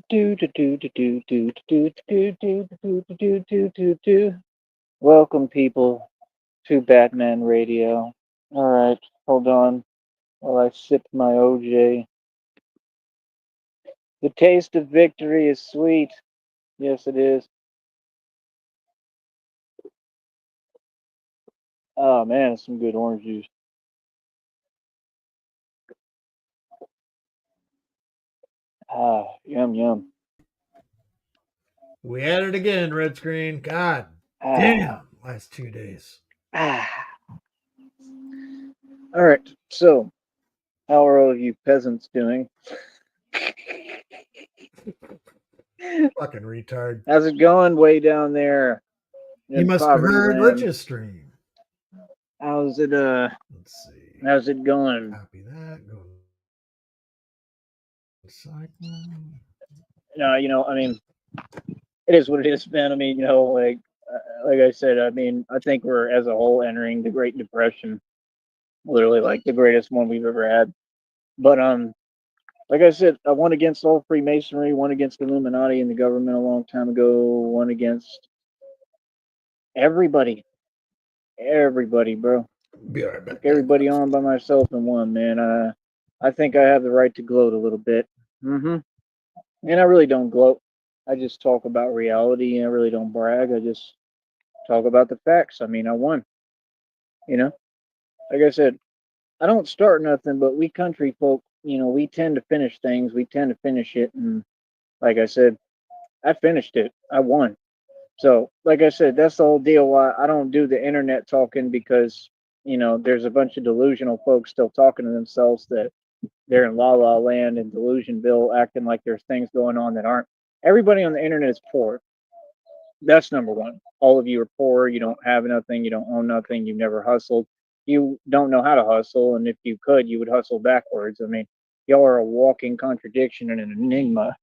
Do do do do do do do do do do do do do do. Welcome, people, to Batman Radio. All right, hold on while I sip my OJ. The taste of victory is sweet. Yes, it is. Oh man, some good orange juice. Yum yum. We at it again, Red Screen. God Ah, damn, last 2 days. ah. All right. So, how are all of you peasants doing? Fucking retard. How's it going way down there You in must have poverty heard land? Rich's stream. How's it Let's see. how's it going? Copy that. Go to cycle. No, I mean, it is what it is, man. I mean, like I said, I mean, I think we're as a whole entering the Great Depression, literally like the greatest one we've ever had. But like I said, I won against all Freemasonry, won against the Illuminati and the government a long time ago, won against everybody, everybody, bro. Be right Took back, guys. everybody on by myself and won, man. I think I have the right to gloat a little bit. Mm-hmm. And I really don't gloat. I just talk about reality. I really don't brag. I just talk about the facts. I mean, I won. You know, like I said, I don't start nothing, but we country folk, we tend to finish things. We tend to finish it, and like I said, I finished it. I won. So, like I said, that's the whole deal. Why I don't do the internet talking because there's a bunch of delusional folks still talking to themselves that they're in la la land and delusionville, acting like there's things going on that aren't. Everybody on the internet is poor. That's number one. All of you are poor. You don't have nothing. You don't own nothing. You've never hustled. You don't know how to hustle. And if you could, you would hustle backwards. I mean, y'all are a walking contradiction and an enigma.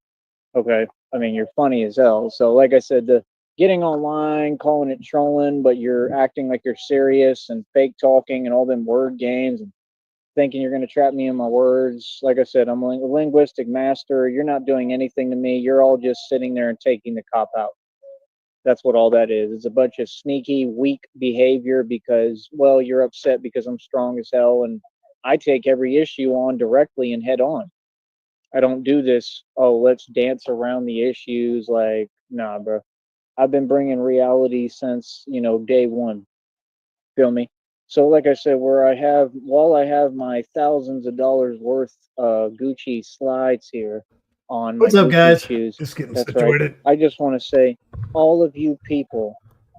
Okay. I mean, you're funny as hell. So, like I said, the getting online, calling it trolling, but you're acting like you're serious and fake talking and all them word games and thinking you're going to trap me in my words. Like I said, I'm a linguistic master. You're not doing anything to me. You're all just sitting there and taking the cop out. That's what all that is. It's a bunch of sneaky, weak behavior because, well, you're upset because I'm strong as hell and I take every issue on directly and head on. I don't do this, oh, let's dance around the issues. Like, nah, bro. I've been bringing reality since, day one. Feel me? So, like I said, while I have my thousands of dollars worth Gucci slides here on my What's up, Gucci guys? shoes, Just getting that's right. situated. I just want to say, all of you people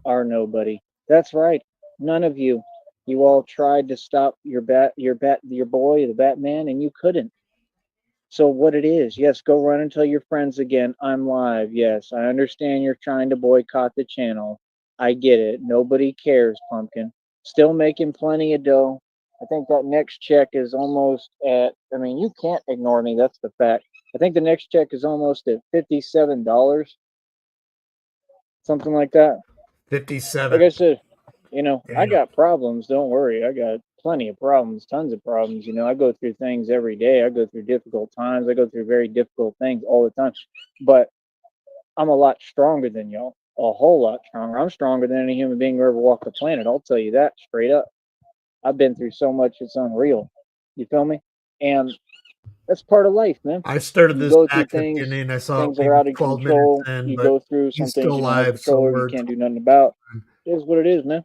are nobody. That's right. None of you. You all tried to stop your boy, the Batman, and you couldn't. So what it is, yes, go run and tell your friends again. I'm live. Yes, I understand you're trying to boycott the channel. I get it. Nobody cares, Pumpkin. Still making plenty of dough. I think that next check is almost at. I mean, you can't ignore me. That's the fact. I think the next check is almost at $57, something like that. Like 57. I said, I Damn. got problems. Don't worry. I got plenty of problems, tons of problems. I go through things every day. I go through difficult times. I go through very difficult things all the time. But I'm a lot stronger than y'all. A whole lot stronger. I'm stronger than any human being who ever walked the planet. I'll tell you that straight up. I've been through so much, it's unreal. You feel me? And that's part of life, man. I started You this go through back at the things, beginning. I saw things that are maybe out of 12 minutes control. in, You but go through some he's things still you don't have live, so control over, you we're can't do nothing about. It is what it is, man. I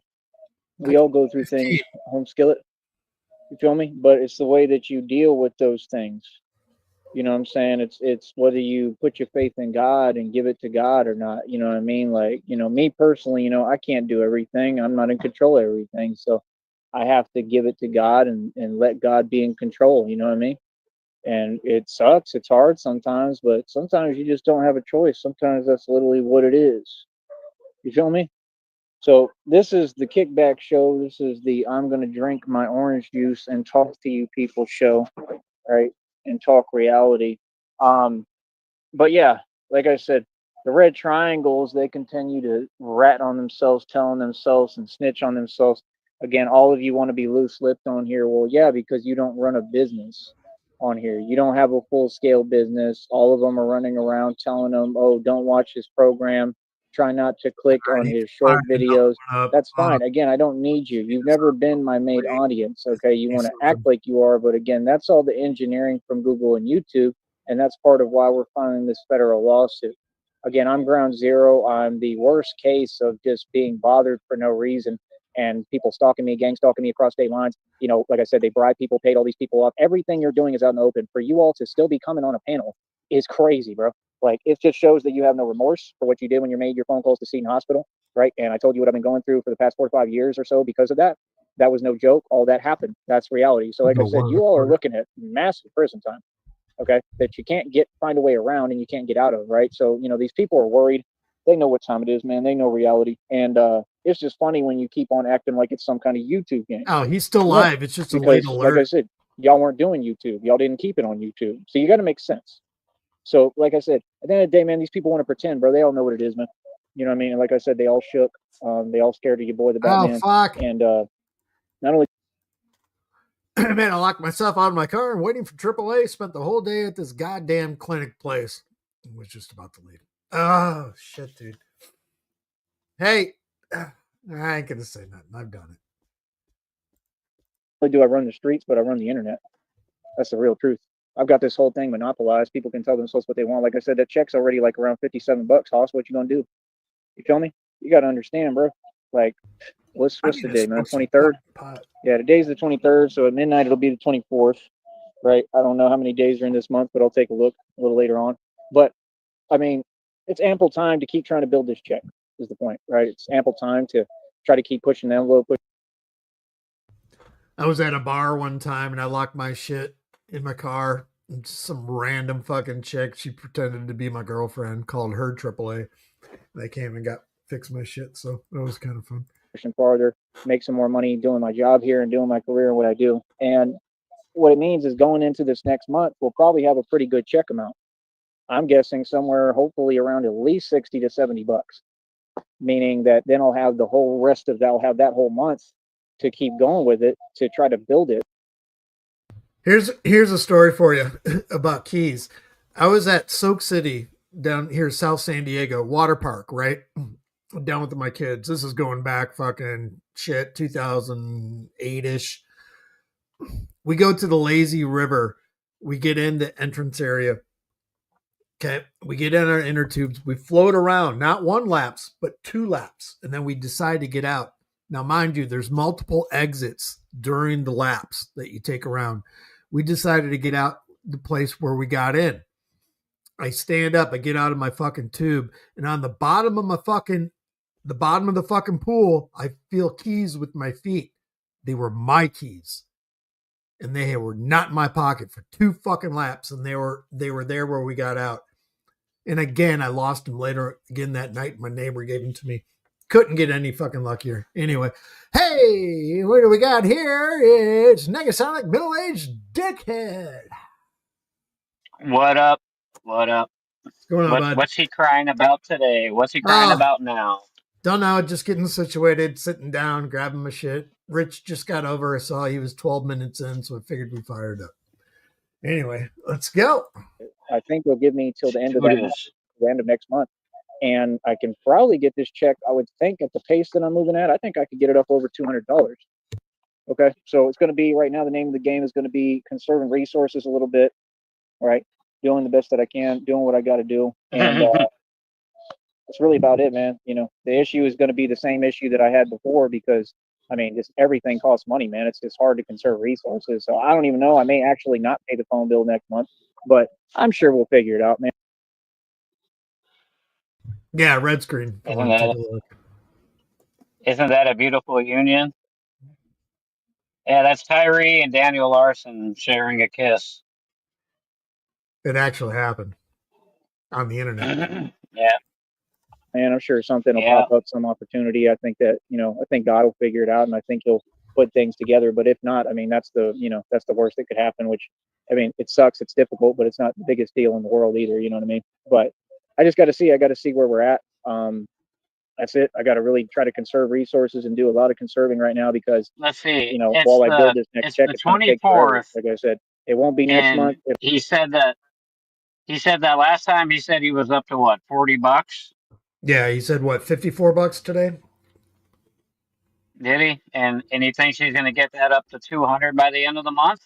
We think all go through 15. things, home skillet. You feel me? But it's the way that you deal with those things. You know what I'm saying? It's whether you put your faith in God and give it to God or not. You know what I mean? Like, me personally, I can't do everything. I'm not in control of everything. So I have to give it to God and let God be in control. You know what I mean? And it sucks. It's hard sometimes, but sometimes you just don't have a choice. Sometimes that's literally what it is. You feel me? So this is the kickback show. This is the I'm gonna drink my orange juice and talk to you people show, right? And talk reality. Um, but yeah, like I said, the red triangles they continue to rat on themselves, telling themselves and snitch on themselves. Again, all of you want to be loose lipped on here. Well, yeah, because you don't run a business. on here. You don't have a full scale business. All of them are running around telling them, "Oh, don't watch his program. Try not to click on He his fired short another videos." one up. That's fine. Again, I don't need you. You've never been my main audience. Okay, you want to act something. like you are, but again, that's all the engineering from Google and YouTube, and that's part of why we're filing this federal lawsuit. Again, I'm ground zero. I'm the worst case of just being bothered for no reason and people stalking me, gang stalking me across state lines. You know, like I said, they bribe people, paid all these people off. Everything you're doing is out in the open. For you all to still be coming on a panel is crazy, bro. Like, it just shows that you have no remorse for what you did when you made your phone calls to Sneed Hospital, right? And I told you what I've been going through for the past 4 to 5 years or so because of that. That was no joke. All that happened. That's reality. So, like I said, you all are looking at massive prison time, okay, that you can't find a way around and you can't get out of, right? So, you know, these people are worried. They know what time it is, man. They know reality. And it's just funny when you keep on acting like it's some kind of YouTube game. Oh, he's still No, live. It's just a late because, like I alert. said, y'all weren't doing YouTube. Y'all didn't keep it on YouTube. So you got to make sense. So, like I said, at the end of the day, man, these people want to pretend, bro. They all know what it is, man. You know what I mean? And like I said, they all shook. They all scared of your boy, the Oh, Batman. fuck. And not only Man, I locked myself out of my car and waiting for AAA. Spent the whole day at this goddamn clinic place. I was just about to leave. Oh, shit, dude. Hey, I ain't going to say nothing. I've done it. do I run the streets, but I run the internet. That's the real truth. I've got this whole thing monopolized. People can tell themselves what they want. Like I said, that check's already like around $57. Hoss, what you gonna do? You feel me? You gotta understand, bro. Like, what's the day, man? 23rd. Yeah, today's the 23rd. So at midnight it'll be the 24th, right? I don't know how many days are in this month, but I'll take a look a little later on. But I mean, it's ample time to keep trying to build this check. Is the point, right? It's ample time to try to keep pushing the envelope. I was at a bar one time and I locked my shit in my car. And some random fucking chick, she pretended to be my girlfriend, called her AAA. They came and got fixed my shit, so that was kind of fun. Pushing farther, make some more money doing my job here and doing my career and what I do. And what it means is going into this next month, we'll probably have a pretty good check amount. I'm guessing somewhere, hopefully around at least 60 to $70, meaning that then I'll have the whole rest of that. I'll have that whole month to keep going with it to try to build it. Here's a story for you about keys. I was at Soak City down here, South San Diego water park, right? Down with my kids. This is going back fucking shit, 2008 ish. We go to the lazy river. We get in the entrance area. Okay. We get in our inner tubes. We float around, not one laps, but 2 laps. And then we decide to get out. Now, mind you, there's multiple exits during the laps that you take around. We decided to get out the place where we got in. I stand up, I get out of my fucking tube, and on the bottom of the fucking pool, I feel keys with my feet. They were my keys. And they were not in my pocket for 2 fucking laps, and they were there where we got out. And again, I lost them later again that night. My neighbor gave them to me. Couldn't get any fucking luckier. Anyway, hey, what do we got here? It's Negasonic Middle-Aged Dickhead. What up? What up? What's going on, bud? What's he crying about today? What's he crying about now? Don't know. Just getting situated, sitting down, grabbing my shit. Rich just got over. I saw he was 12 minutes in, so I figured we fired up. Anyway, let's go. I think they'll give me till the end of that month, the end of next month. And I can probably get this check, I would think, at the pace that I'm moving at, I think I could get it up over $200. Okay. So it's going to be right now, the name of the game is going to be conserving resources a little bit, right? Doing the best that I can, doing what I got to do. And that's really about it, man. You know, the issue is going to be the same issue that I had before because, I mean, just everything costs money, man. It's hard to conserve resources. So I don't even know. I may actually not pay the phone bill next month, but I'm sure we'll figure it out, man. Yeah, red screen. Isn't that a beautiful union? Yeah, that's Tyree and Daniel Larson sharing a kiss. It actually happened on the internet. Yeah. And I'm sure something will pop up, some opportunity. I think that, you know, I think God will figure it out and I think he'll put things together. But if not, I mean, that's the worst that could happen, which, I mean, it sucks. It's difficult, but it's not the biggest deal in the world either. You know what I mean? But I got to see where we're at. That's it. I got to really try to conserve resources and do a lot of conserving right now because, let's see, you know, while I build this next check, it's going to take forever, like I said. It won't be next And month. If he said that last time he said he was up to what, $40? Yeah, he said what, $54 today? Did he? And he thinks he's going to get that up to 200 by the end of the month,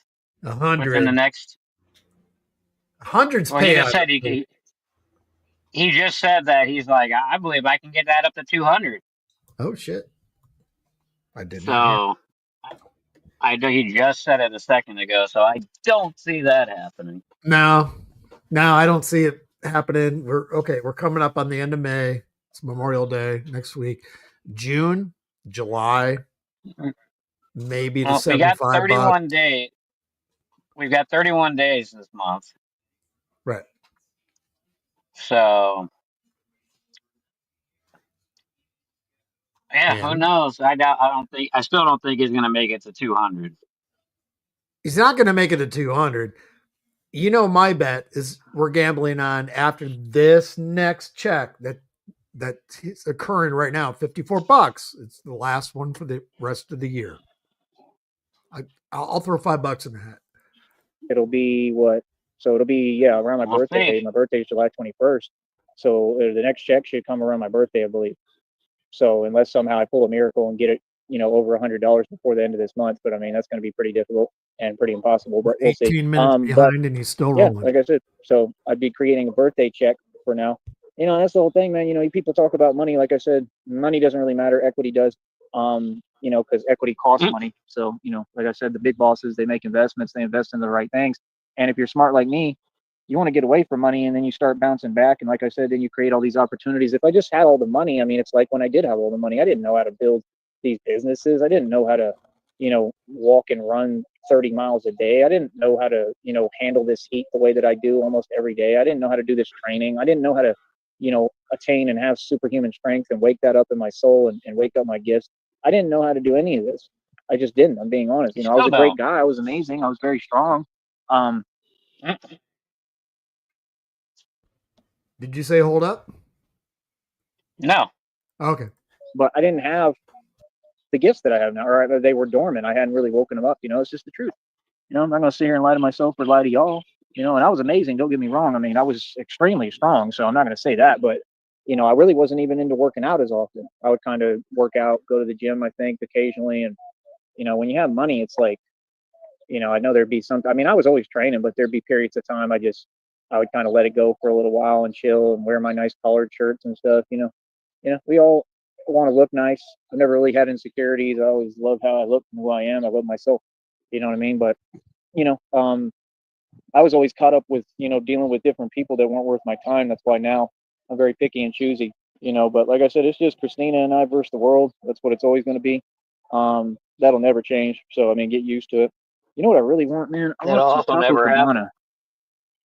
A within the hundred. next. Hundreds Well, he just payout. said he just said that he's like, I believe I can get that up to 200. Oh shit! I did not hear. So I know he just said it a second ago. So I don't see that happening. No, no, I don't see it happening. We're okay. We're coming up on the end of May. It's Memorial Day next week. June, July, maybe to Well, we got $75. 31 days. We've got 31 days this month. Right. So yeah, who And knows? I doubt. I don't think. I still don't think he's going to make it to 200. he's not going to make it to 200. You know, my bet is we're gambling on after this next check that's occurring right now, $54. It's the last one for the rest of the year. I'll throw $5 in the hat. it'll be what? So it'll be around my We'll birthday. see. My birthday is July 21st. So the next check should come around my birthday, I believe. So unless somehow I pull a miracle and get it, over $100 before the end of this month, but I mean that's going to be pretty difficult and pretty impossible. We're But we'll see. 18 minutes But behind and he's still yeah, rolling. like I said, so I'd be creating a birthday check for now. That's the whole thing, man. People talk about money. Like I said, money doesn't really matter. Equity does. Because equity costs money. So, like I said, the big bosses, they make investments, they invest in the right things. And if you're smart like me, you want to get away from money and then you start bouncing back. And like I said, then you create all these opportunities. If I just had all the money, I mean, it's like when I did have all the money, I didn't know how to build these businesses. I didn't know how to, walk and run 30 miles a day. I didn't know how to, handle this heat the way that I do almost every day. I didn't know how to do this training. I didn't know how to, attain and have superhuman strength and wake that up in my soul and wake up my gifts. I didn't know how to do any of this. I just didn't. I'm being honest. You I was still a great don't. guy. I was amazing. I was very strong. Um, Did you say hold up? No. Okay. but I didn't have the gifts that I have now, or they were dormant. I hadn't really woken them up. It's just the truth. I'm not going to sit here and lie to myself or lie to y'all. And I was amazing. Don't get me wrong. I mean, I was extremely strong, so I'm not going to say that. But I really wasn't even into working out as often. I would kind of work out, go to the gym, I think, occasionally. And when you have money, it's like, I know there'd be some. I mean, I was always training, but there'd be periods of time I would kind of let it go for a little while and chill and wear my nice collared shirts and stuff. We all want to look nice. I've never really had insecurities. I always love how I look and who I am. I love myself. You know what I mean? But you know, um, I was always caught up with dealing with different people that weren't worth my time. That's why now I'm very picky and choosy. But like I said, it's just Christina and I versus the world. That's what it's always going to be. That'll never change. So I mean, get used to it. You know what I really want, man? I It'll want some also taco never happen. cabana.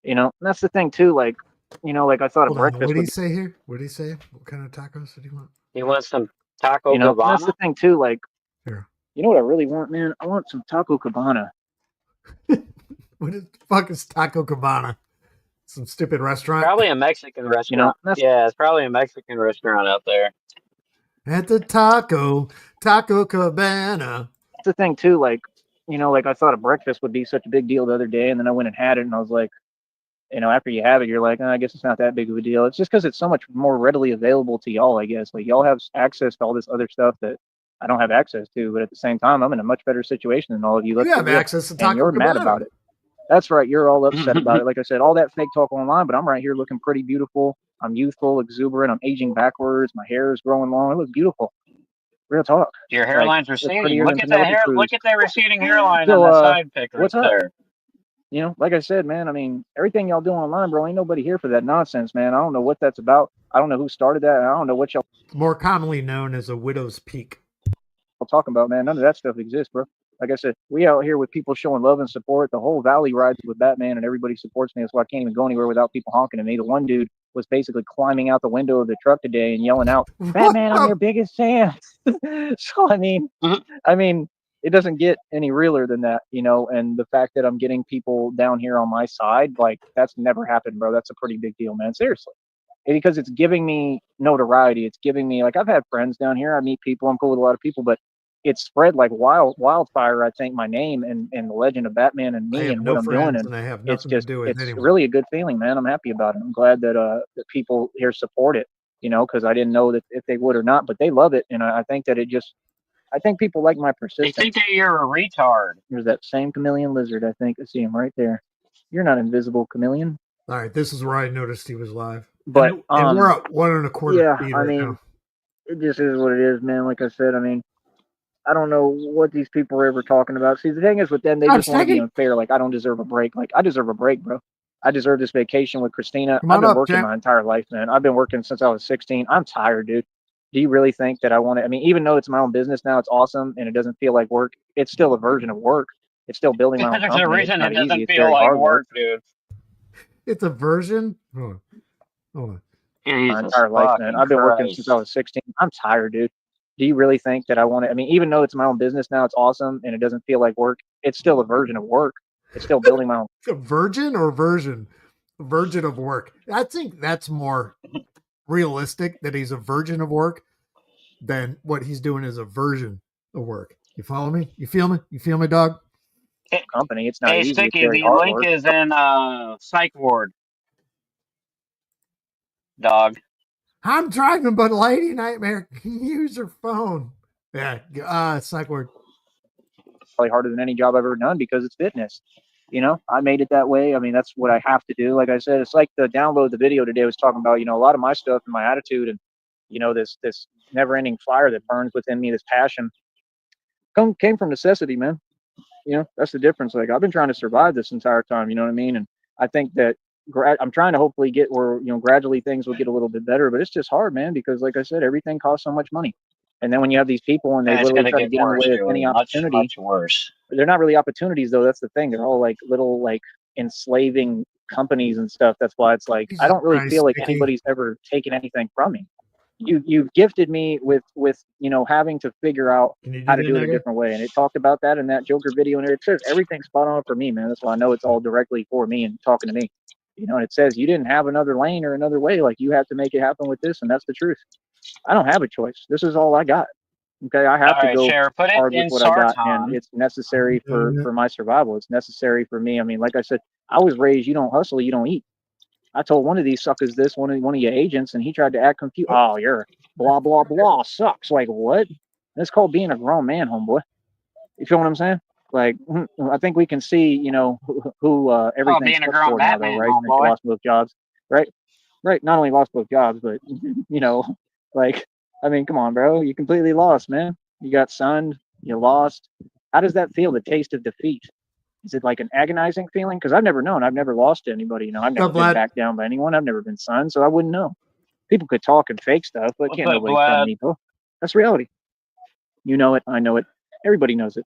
And that's the thing too. Like, like I thought a Hold on. breakfast What did would he say here? What did he say? What kind of tacos did he want? He wants some taco and that's the cabana. thing too. Like, Here. you know what I really want, man? I want some taco cabana. What the fuck is Taco Cabana? Some stupid restaurant? Probably a Mexican restaurant. That's Yeah, it's probably a Mexican restaurant out there. At the Taco Cabana. the thing too. Like, like I thought a breakfast would be such a big deal the other day, and then I went and had it, and I was like, after you have it, you're like, I guess it's not that big of a deal. It's just because it's so much more readily available to y'all, I guess. Like, y'all have access to all this other stuff that I don't have access to, but at the same time, I'm in a much better situation than all of you. You have access to Taco and you're Cabana. mad about it. That's right. You're all upset about it. Like I said, all that fake talk online, but I'm right here looking pretty beautiful. I'm youthful, exuberant. I'm aging backwards. My hair is growing long. I look beautiful. Real talk. Your hairline's look receding. prettier Look than at that Penelope hair. Cruz. Look at that receding hairline So, on that side pic right what's up? there. Like I said, man, I mean, everything y'all do online, bro, ain't nobody here for that nonsense, man. I don't know what that's about. I don't know who started that. I don't know what y'all More commonly known as a widow's peak. talking about, man. None of that stuff exists, bro. Like I said, we out here with people showing love and support. The whole valley rides with Batman, and everybody supports me. That's why I can't even go anywhere without people honking at me. The one dude was basically climbing out the window of the truck today and yelling out, "Batman, I'm your biggest fan." So I mean, it doesn't get any realer than that, And the fact that I'm getting people down here on my side, like that's never happened, bro. That's a pretty big deal, man. Seriously. Because it's giving me notoriety. It's giving me, like, I've had friends down here. I meet people. I'm cool with a lot of people, but it's spread like wildfire. I think my name and the Legend of Batman and I me have and what no I'm doing, friends and and I have it's nothing to just do with it's anyone. really a good feeling, man. I'm happy about it. I'm glad that people here support it. Because I didn't know that if they would or not, but they love it, and I think that I think people like my They think persistence. that you're a retard. There's that same chameleon lizard. I think I see him right there. You're not invisible, chameleon. All right, this is where I noticed he was live. But And we're at 1.25 yeah, speed I right mean, now. it just is what it is, man. Like I said, I mean, I don't know what these people are ever talking about. See, the thing is with them, they I'm just want to be Snaggy. unfair. Like, I don't deserve a break. Like, I deserve a break, bro. I deserve this vacation with Christina. Come I've on been up, working champ. my entire life, man. I've been working since I was 16. I'm tired, dude. Do you really think that I want to? I mean, even though it's my own business now, it's awesome and it doesn't feel like work. It's still a version of work. It's still building my own There's a company. It's reason it not easy. doesn't It's feel very like hard work. work, dude. It's a version. Hold on. Hold on. My Jesus entire life, man. fucking I've been working since I Christ. was 16. I'm tired, dude. Do you really think that I want to? I mean, even though it's my own business now, it's awesome and it doesn't feel like work. It's still a version of work. It's still building my own. A virgin or version? Virgin of work. I think that's more realistic that he's a virgin of work than what he's doing is a version of work. You follow me? You feel me? You feel me, dog? Company. It's not Hey, easy. It's Sticky, very the hard link work. is in Psych Ward, dog. I'm driving, but Lady Nightmare can use her phone. Yeah, it's like we're Probably harder than any job I've ever done because it's fitness. I made it that way. I mean, that's what I have to do. Like I said, it's like the download the video today was talking about. A lot of my stuff and my attitude and this never ending fire that burns within me. This passion came from necessity, man. That's the difference. Like I've been trying to survive this entire time. You know what I mean? And I think that I'm trying to hopefully get where gradually things will get a little bit better. But it's just hard, man, because like I said, everything costs so much money. And then when you have these people and they And it's literally gonna try to get get in the worse, way of Joey. any Much, opportunity, much worse. they're not really opportunities though. That's the thing. They're all like little like enslaving companies and stuff. That's why it's like I Jesus don't really feel Christ, like Mickey. anybody's ever taken anything from me. You've gifted me with having to figure out Can you do how to that, do it a nigga? different way. And it talked about that in that Joker video, and it says everything's spot on for me, man. That's why I know it's all directly for me and talking to me. And it says you didn't have another lane or another way. Like you have to make it happen with this, and that's the truth. I don't have a choice. This is all I got. Okay, I All have to right, go Sheriff, put it hard with in what I got, and Sarton. it's necessary for my survival. It's necessary for me. I mean, like I said, I was raised. You don't hustle, you don't eat. I told one of these suckers this, one of your agents, and he tried to act confused. Oh, you're blah blah blah sucks. Like what? That's called being a grown man, homeboy. You feel what I'm saying? Like I think we can see, who Oh, everything being a sucks grown for now, though, Batman, right? Since you homeboy. lost both jobs, right? Right. Not only lost both jobs, but like I mean, come on, bro. You completely lost, man. You got sunned. You lost. How does that feel? The taste of defeat. Is it like an agonizing feeling? Because I've never known. I've never lost to anybody. I've What's never up, been Vlad? backed down by anyone. I've never been sunned, so I wouldn't know. People could talk and fake stuff, but What's can't up, nobody sun Vlad? me, bro. That's reality. You know it. I know it. Everybody knows it.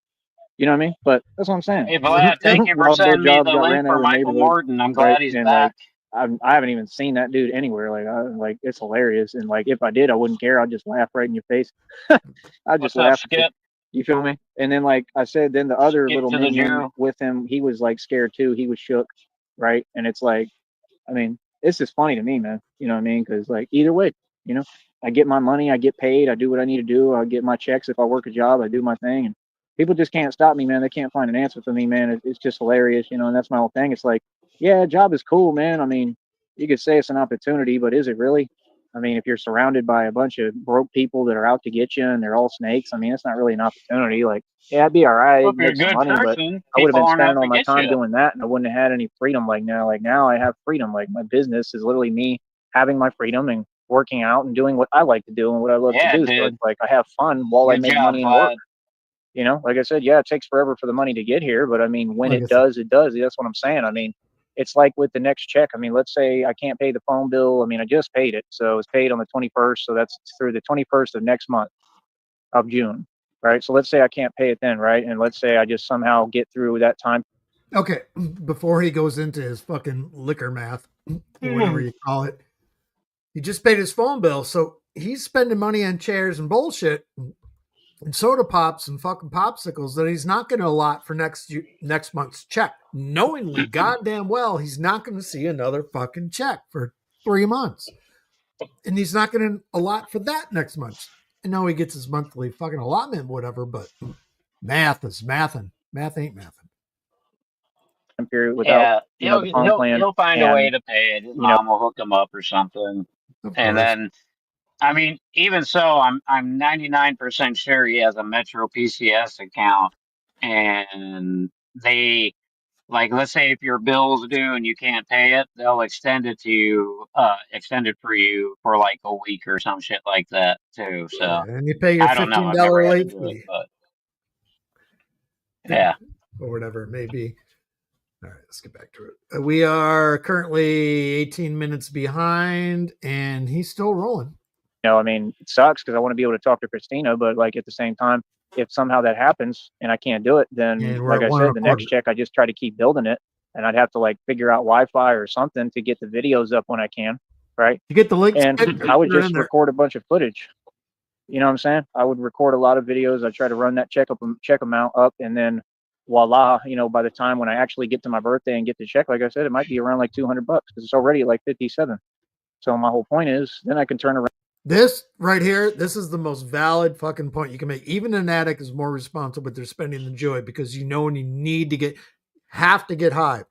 You know what I mean? But that's what I'm saying. Hey, Vlad, thank you for Lost both sending me jobs, the got link ran out for of the Michael neighborhood, Morton. I'm right? glad he's And back. like, I haven't even seen that dude anywhere. Like it's hilarious. And like, if I did, I wouldn't care. I'd just laugh right in your face. I'd just What's up, laugh at you. Skip? You feel me? And then, like I said, then the other Skip little to the minion Jew. with him, he was like scared too. He was shook, right? And it's like, I mean, it's just funny to me, man. You know what I mean? Because like either way, you know, I get my money, I get paid, I do what I need to do, I get my checks. If I work a job, I do my thing, and people just can't stop me, man. They can't find an answer for me, man. It's just hilarious, and that's my whole thing. It's like, yeah, a job is cool, man. I mean, you could say it's an opportunity, but is it really? I mean, if you're surrounded by a bunch of broke people that are out to get you and they're all snakes, I mean, it's not really an opportunity. Like, yeah, I'd be all right, Well, if you're a make some good money, but person, I would have people been aren't spending out all to my get time you. doing that, and I wouldn't have had any freedom like now. Like now, I have freedom. Like my business is literally me having my freedom and working out and doing what I like to do and what I love to Yeah, do. So it's dude. like I have fun while I Good make job, money and work. Vlad. Like I said, yeah, it takes forever for the money to get here, but I mean, when Like it does, it does. That's what I'm saying. I mean, it's like with the next check. I mean, let's say I can't pay the phone bill. I mean, I just paid it, so it's paid on the 21st. So that's through the 21st of next month of June, right? So let's say I can't pay it then, right? And let's say I just somehow get through that time. Okay, before he goes into his fucking liquor math or whatever you call it, he just paid his phone bill, so he's spending money on chairs and bullshit and soda pops and fucking popsicles that he's not going to allot for next month's check, knowingly goddamn well he's not going to see another fucking check for 3 months, and he's not going to allot for that next month. I know he gets his monthly fucking allotment, whatever, but math is mathing. Math ain't mathing. Period without Yeah, the phone plan, he'll find a way and to pay it. His mom will hook him up or something. Of And course. then, I mean, even so, I'm 99% sure he has a Metro PCS account, and they like, let's say if your bill's due and you can't pay it, they'll extend it for you for like a week or some shit like that too. So And you pay your I don't know. $15 I've never had to late do it, fee. but yeah. Or whatever it may be. All right, let's get back to it. We are currently 18 minutes behind, and he's still rolling. I mean, it sucks because I want to be able to talk to Christina, but like at the same time, if somehow that happens and I can't do it, then And we're like at I one said, and the a next quarter. check I just try to keep building it, and I'd have to like figure out Wi-Fi or something to get the videos up when I can, right? You get the links, And I would just record a bunch of footage. You know what I'm saying? I would record a lot of videos. I try to run that check amount up, and then voila, by the time when I actually get to my birthday and get the check, like I said, it might be around like $200 because it's already at like 57. So my whole point is, then I can turn around. This right here, this is the most valid fucking point you can make. Even an addict is more responsible with their spending than Joey, because when you have to get high.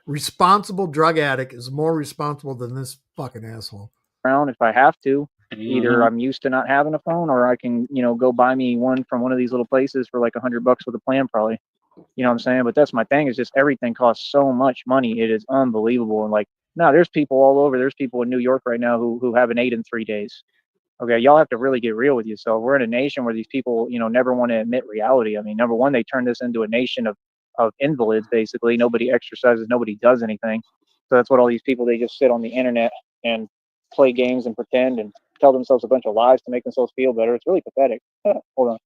Responsible drug addict is more responsible than this fucking asshole. If I have to, Mm-hmm. either I'm used to not having a phone, or I can, go buy me one from one of these little places for like $100 with a plan, probably. You know what I'm saying? But that's my thing, is just everything costs so much money. It is unbelievable. And like, no, there's people all over. There's people in New York right now who have an 8 in 3 days. Okay, y'all have to really get real with yourself. We're in a nation where these people, never want to admit reality. I mean, number one, they turned this into a nation of invalids, basically. Nobody exercises, nobody does anything. So that's what all these people, they just sit on the internet and play games and pretend and tell themselves a bunch of lies to make themselves feel better. It's really pathetic. Hold on.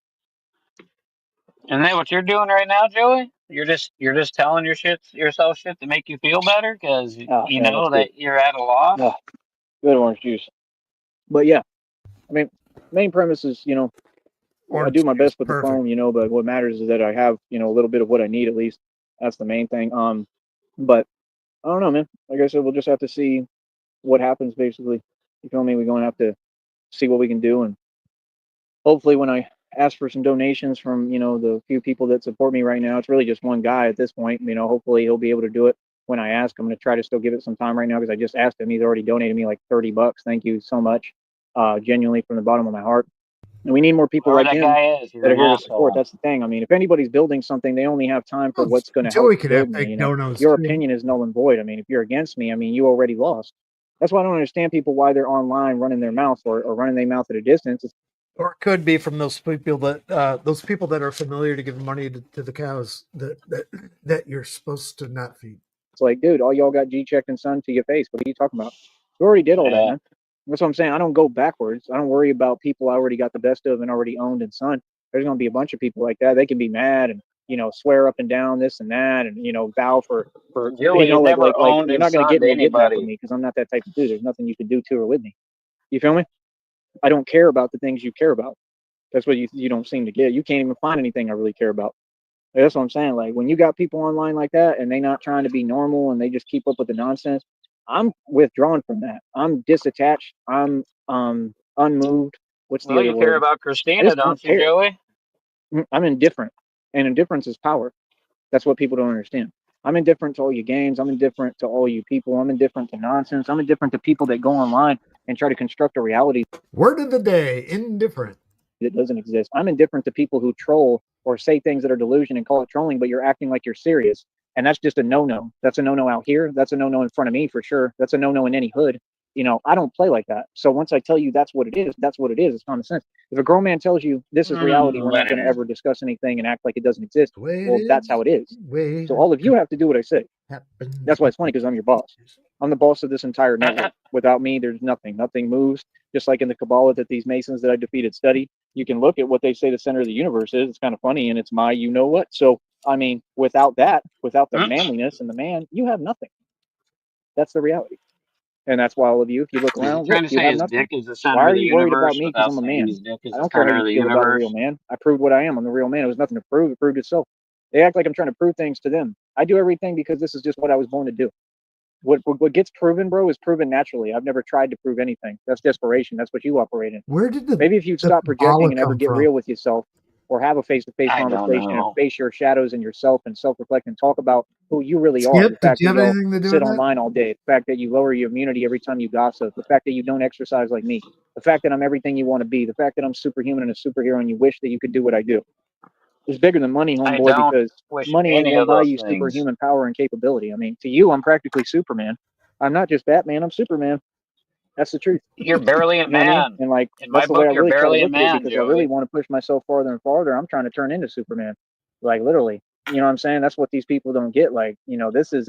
Isn't that what you're doing right now, Joey? You're just telling yourself shit to make you feel better because you Man, know that you're at a loss. Good orange juice. But yeah, I mean, main premise is, I do my best with the phone, but what matters is that I have, a little bit of what I need, at least. That's the main thing. But I don't know, man. Like I said, we'll just have to see what happens, basically. You feel me? We're going to have to see what we can do. And hopefully when I ask for some donations from, the few people that support me right now, it's really just one guy at this point. Hopefully he'll be able to do it when I ask. I'm going to try to still give it some time right now, because I just asked him. He's already donated me like $30. Thank you so much. Genuinely from the bottom of my heart. And we need more people Whoever like that him guy is, that are here to support. That's the thing. I mean, if anybody's building something, they only have time for what's going to help build me. Your opinion is null and void. I mean, if you're against me, I mean, you already lost. That's why I don't understand people why they're online running their mouth or running their mouth at a distance. Or it could be from those people that are familiar to give money to the cows that you're supposed to not feed. It's like, dude, all y'all got G-checked and Sun to your face. What are you talking about? You already did all that, man. That's what I'm saying. I don't go backwards. I don't worry about people I already got the best of and already owned and Sun. There's going to be a bunch of people like that. They can be mad and, swear up and down this and that, and, vow for Joey, you've never owned you're not going to get me to get back with me, because I'm not that type of dude. There's nothing you can do to or with me. You feel me? I don't care about the things you care about. That's what you don't seem to get. You can't even find anything I really care about. That's what I'm saying. Like, when you got people online like that and they not trying to be normal and they just keep up with the nonsense, I'm withdrawn from that. I'm disattached. I'm unmoved. What's the other you word? care about Christina, don't you, Joey? I'm indifferent, and indifference is power. That's what people don't understand. I'm indifferent to all your games. I'm indifferent to all you people. I'm indifferent to nonsense. I'm indifferent to people that go online and try to construct a reality. Word of the day: indifferent. That doesn't exist. I'm indifferent to people who troll or say things that are delusion and call it trolling, but you're acting like you're serious. And that's just a no-no. That's a no-no out here. That's a no-no in front of me for sure. That's a no-no in any hood. I don't play like that. So once I tell you that's what it is, that's what it is. It's common sense. If a grown man tells you this is reality, we're not going to ever discuss anything and act like it doesn't exist. Well, that's how it is. So all of you have to do what I say. That's why it's funny, because I'm your boss. I'm the boss of this entire network. Without me, there's nothing. Nothing moves. Just like in the Kabbalah that these Masons that I defeated study, you can look at what they say the center of the universe is. It's kind of funny, and it's my you know what. So, I mean, without that, without the manliness and the man, you have nothing. That's the reality. And that's why all of you, if you look around, look, you have nothing. Why are you worried about me because I'm a man? I don't care how you feel about a real man. I proved what I am. I'm the real man. It was nothing to prove. It proved itself. They act like I'm trying to prove things to them. I do everything because this is just what I was born to do. What gets proven, bro, is proven naturally. I've never tried to prove anything. That's desperation. That's what you operate in. Where did Maybe if you'd the stop projecting Kabbalah and ever come get from? real with yourself, or have a face-to-face I don't conversation and know. face your shadows and yourself and self-reflect and talk about who you really are. Skip, The did fact you that have y'all anything to do sit with that? online all day, the fact that you lower your immunity every time you gossip, the fact that you don't exercise like me, the fact that I'm everything you want to be, the fact that I'm superhuman and a superhero and you wish that you could do what I do. It's bigger than money, I homeboy, don't because wish money ain't any gonna of buy those you things. superhuman power and capability. I mean, to you, I'm practically Superman. I'm not just Batman, I'm Superman. That's the truth. You're barely a You know what I mean? man. And like In my that's the way book, I you're really try to barely a look at it, man, because I really Joey. want to push myself farther and farther. I'm trying to turn into Superman. Like literally. You know what I'm saying? That's what these people don't get. Like, this is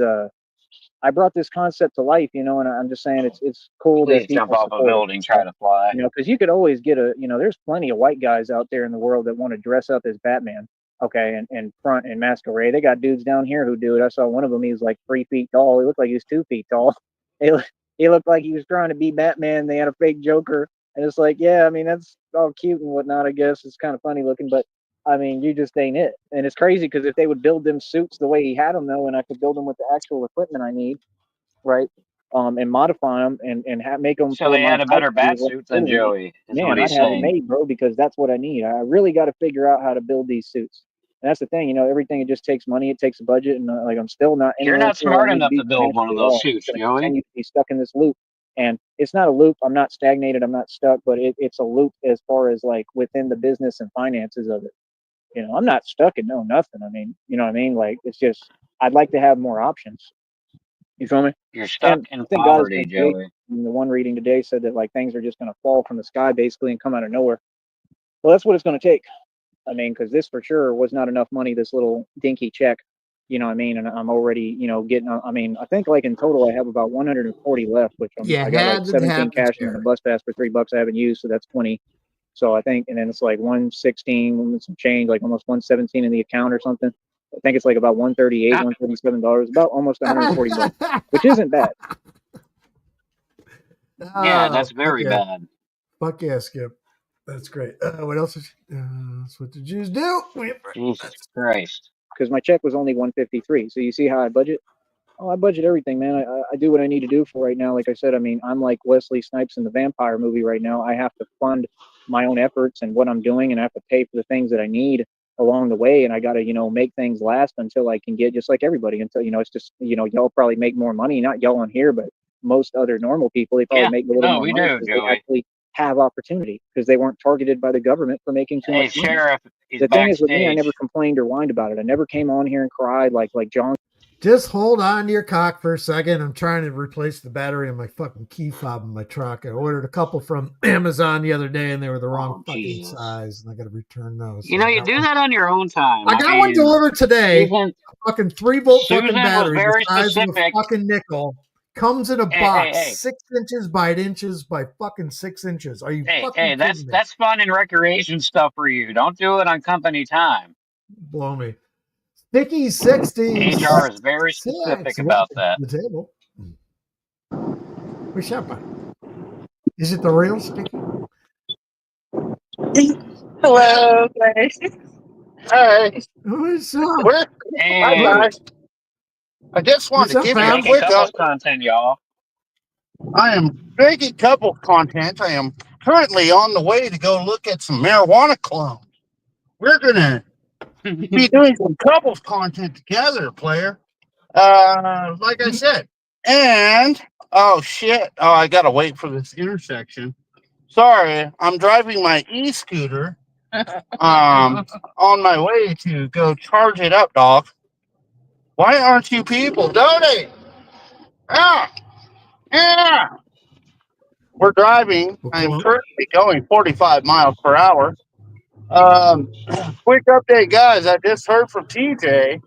I brought this concept to life, and I'm just saying it's cool that Please jump people off a support it. building, try to fly. Because you could always get there's plenty of white guys out there in the world that want to dress up as Batman, okay, and front and masquerade. They got dudes down here who do it. I saw one of them. He was like 3 feet tall. He looked like he was 2 feet tall. He, he looked like he was trying to be Batman. They had a fake Joker, and it's like, yeah, I mean that's all cute and whatnot. I guess it's kind of funny looking, but I mean, you just ain't it. And it's crazy because if they would build them suits the way he had them, though, and I could build them with the actual equipment I need, right? And modify them and make them So for they my had a type better of bat people suit than fitting me, Joey, is what man, I'd he's have them saying. made, bro, because that's what I need. I really got to figure out how to build these suits. And that's the thing, everything, it just takes money, it takes a budget, and like I'm still not You're anywhere not where I smart need to enough be to build one of financially at those all. I'm just suits, going to Joey. continue to be stuck in this loop. And it's not a loop. I'm not stagnated. I'm not stuck, but it's a loop as far as like within the business and finances of it. I'm not stuck in no nothing. I mean, you know what I mean? Like it's just I'd like to have more options. You feel me? You're stuck And I in think God has poverty, been creating. Joey. And the one reading today said that like things are just going to fall from the sky basically and come out of nowhere. Well, that's what it's going to take. I mean, because this for sure was not enough money. This little dinky check, you know what I mean? And I'm already, getting. I mean, I think like in total I have about 140 left, which You I got like had to 17 have the cash and then a chair. bus pass for $3 I haven't used, so that's 20. So I think, and then it's like 116 and some change, like almost 117 in the account or something. I think it's like about 138, Ah, $137, about almost 140 bucks, which isn't bad. yeah, Oh, that's very bad. fuck yeah, Skip. That's great. What else? What the Jews do? Jesus Christ. Because my check was only 153. So you see how I budget? Oh, I budget everything, man. I do what I need to do for right now. Like I said, I mean, I'm like Wesley Snipes in the vampire movie right now. I have to fund my own efforts and what I'm doing, and I have to pay for the things that I need along the way. And I got to, make things last until I can get just like everybody. Until, it's just, y'all probably make more money, not y'all on here, but most other normal people, they probably Yeah, make a little no, more we money do, because they Joey. actually have opportunity because they weren't targeted by the government for making too Hey, much money. Sheriff, he's The thing is with me, I never backstage. complained or whined about it. I never came on here and cried like John. Just hold on to your cock for a second. I'm trying to replace the battery in my fucking key fob in my truck. I ordered a couple from Amazon the other day, and they were the wrong Oh, fucking Jesus. size, and I got to return those. You So know, I you got do one. that on your own time. I I got one mean, delivered today. Susan, A fucking 3-volt fucking Susan was battery, the very size of a specific. fucking nickel. Comes in a Hey, hey, box, hey, 6 inches by inches by fucking 6 inches. Are you hey, fucking that's kidding me? that's fun and recreation stuff for you. Don't do it on company time. Blow me. Sticky 66. HR is very specific about Welcome that. to the table. Where's that by? Is it the real sticky? Hello, guys. Hey, What's up? hi Hey, guys. I just What's wanted to up, give you're you a fam? making quick couples up. content, y'all. I am making couple content. I am currently on the way to go look at some marijuana clones. We're gonna be doing some couples content together, player. Like I said. And oh shit. Oh, I gotta wait for this intersection. Sorry, I'm driving my e-scooter on my way to go charge it up, dog. Why aren't you people donating? Yeah, yeah. We're driving. Well, I'm clone. currently going 45 miles per hour. Um, quick update, guys. I just heard from TJ.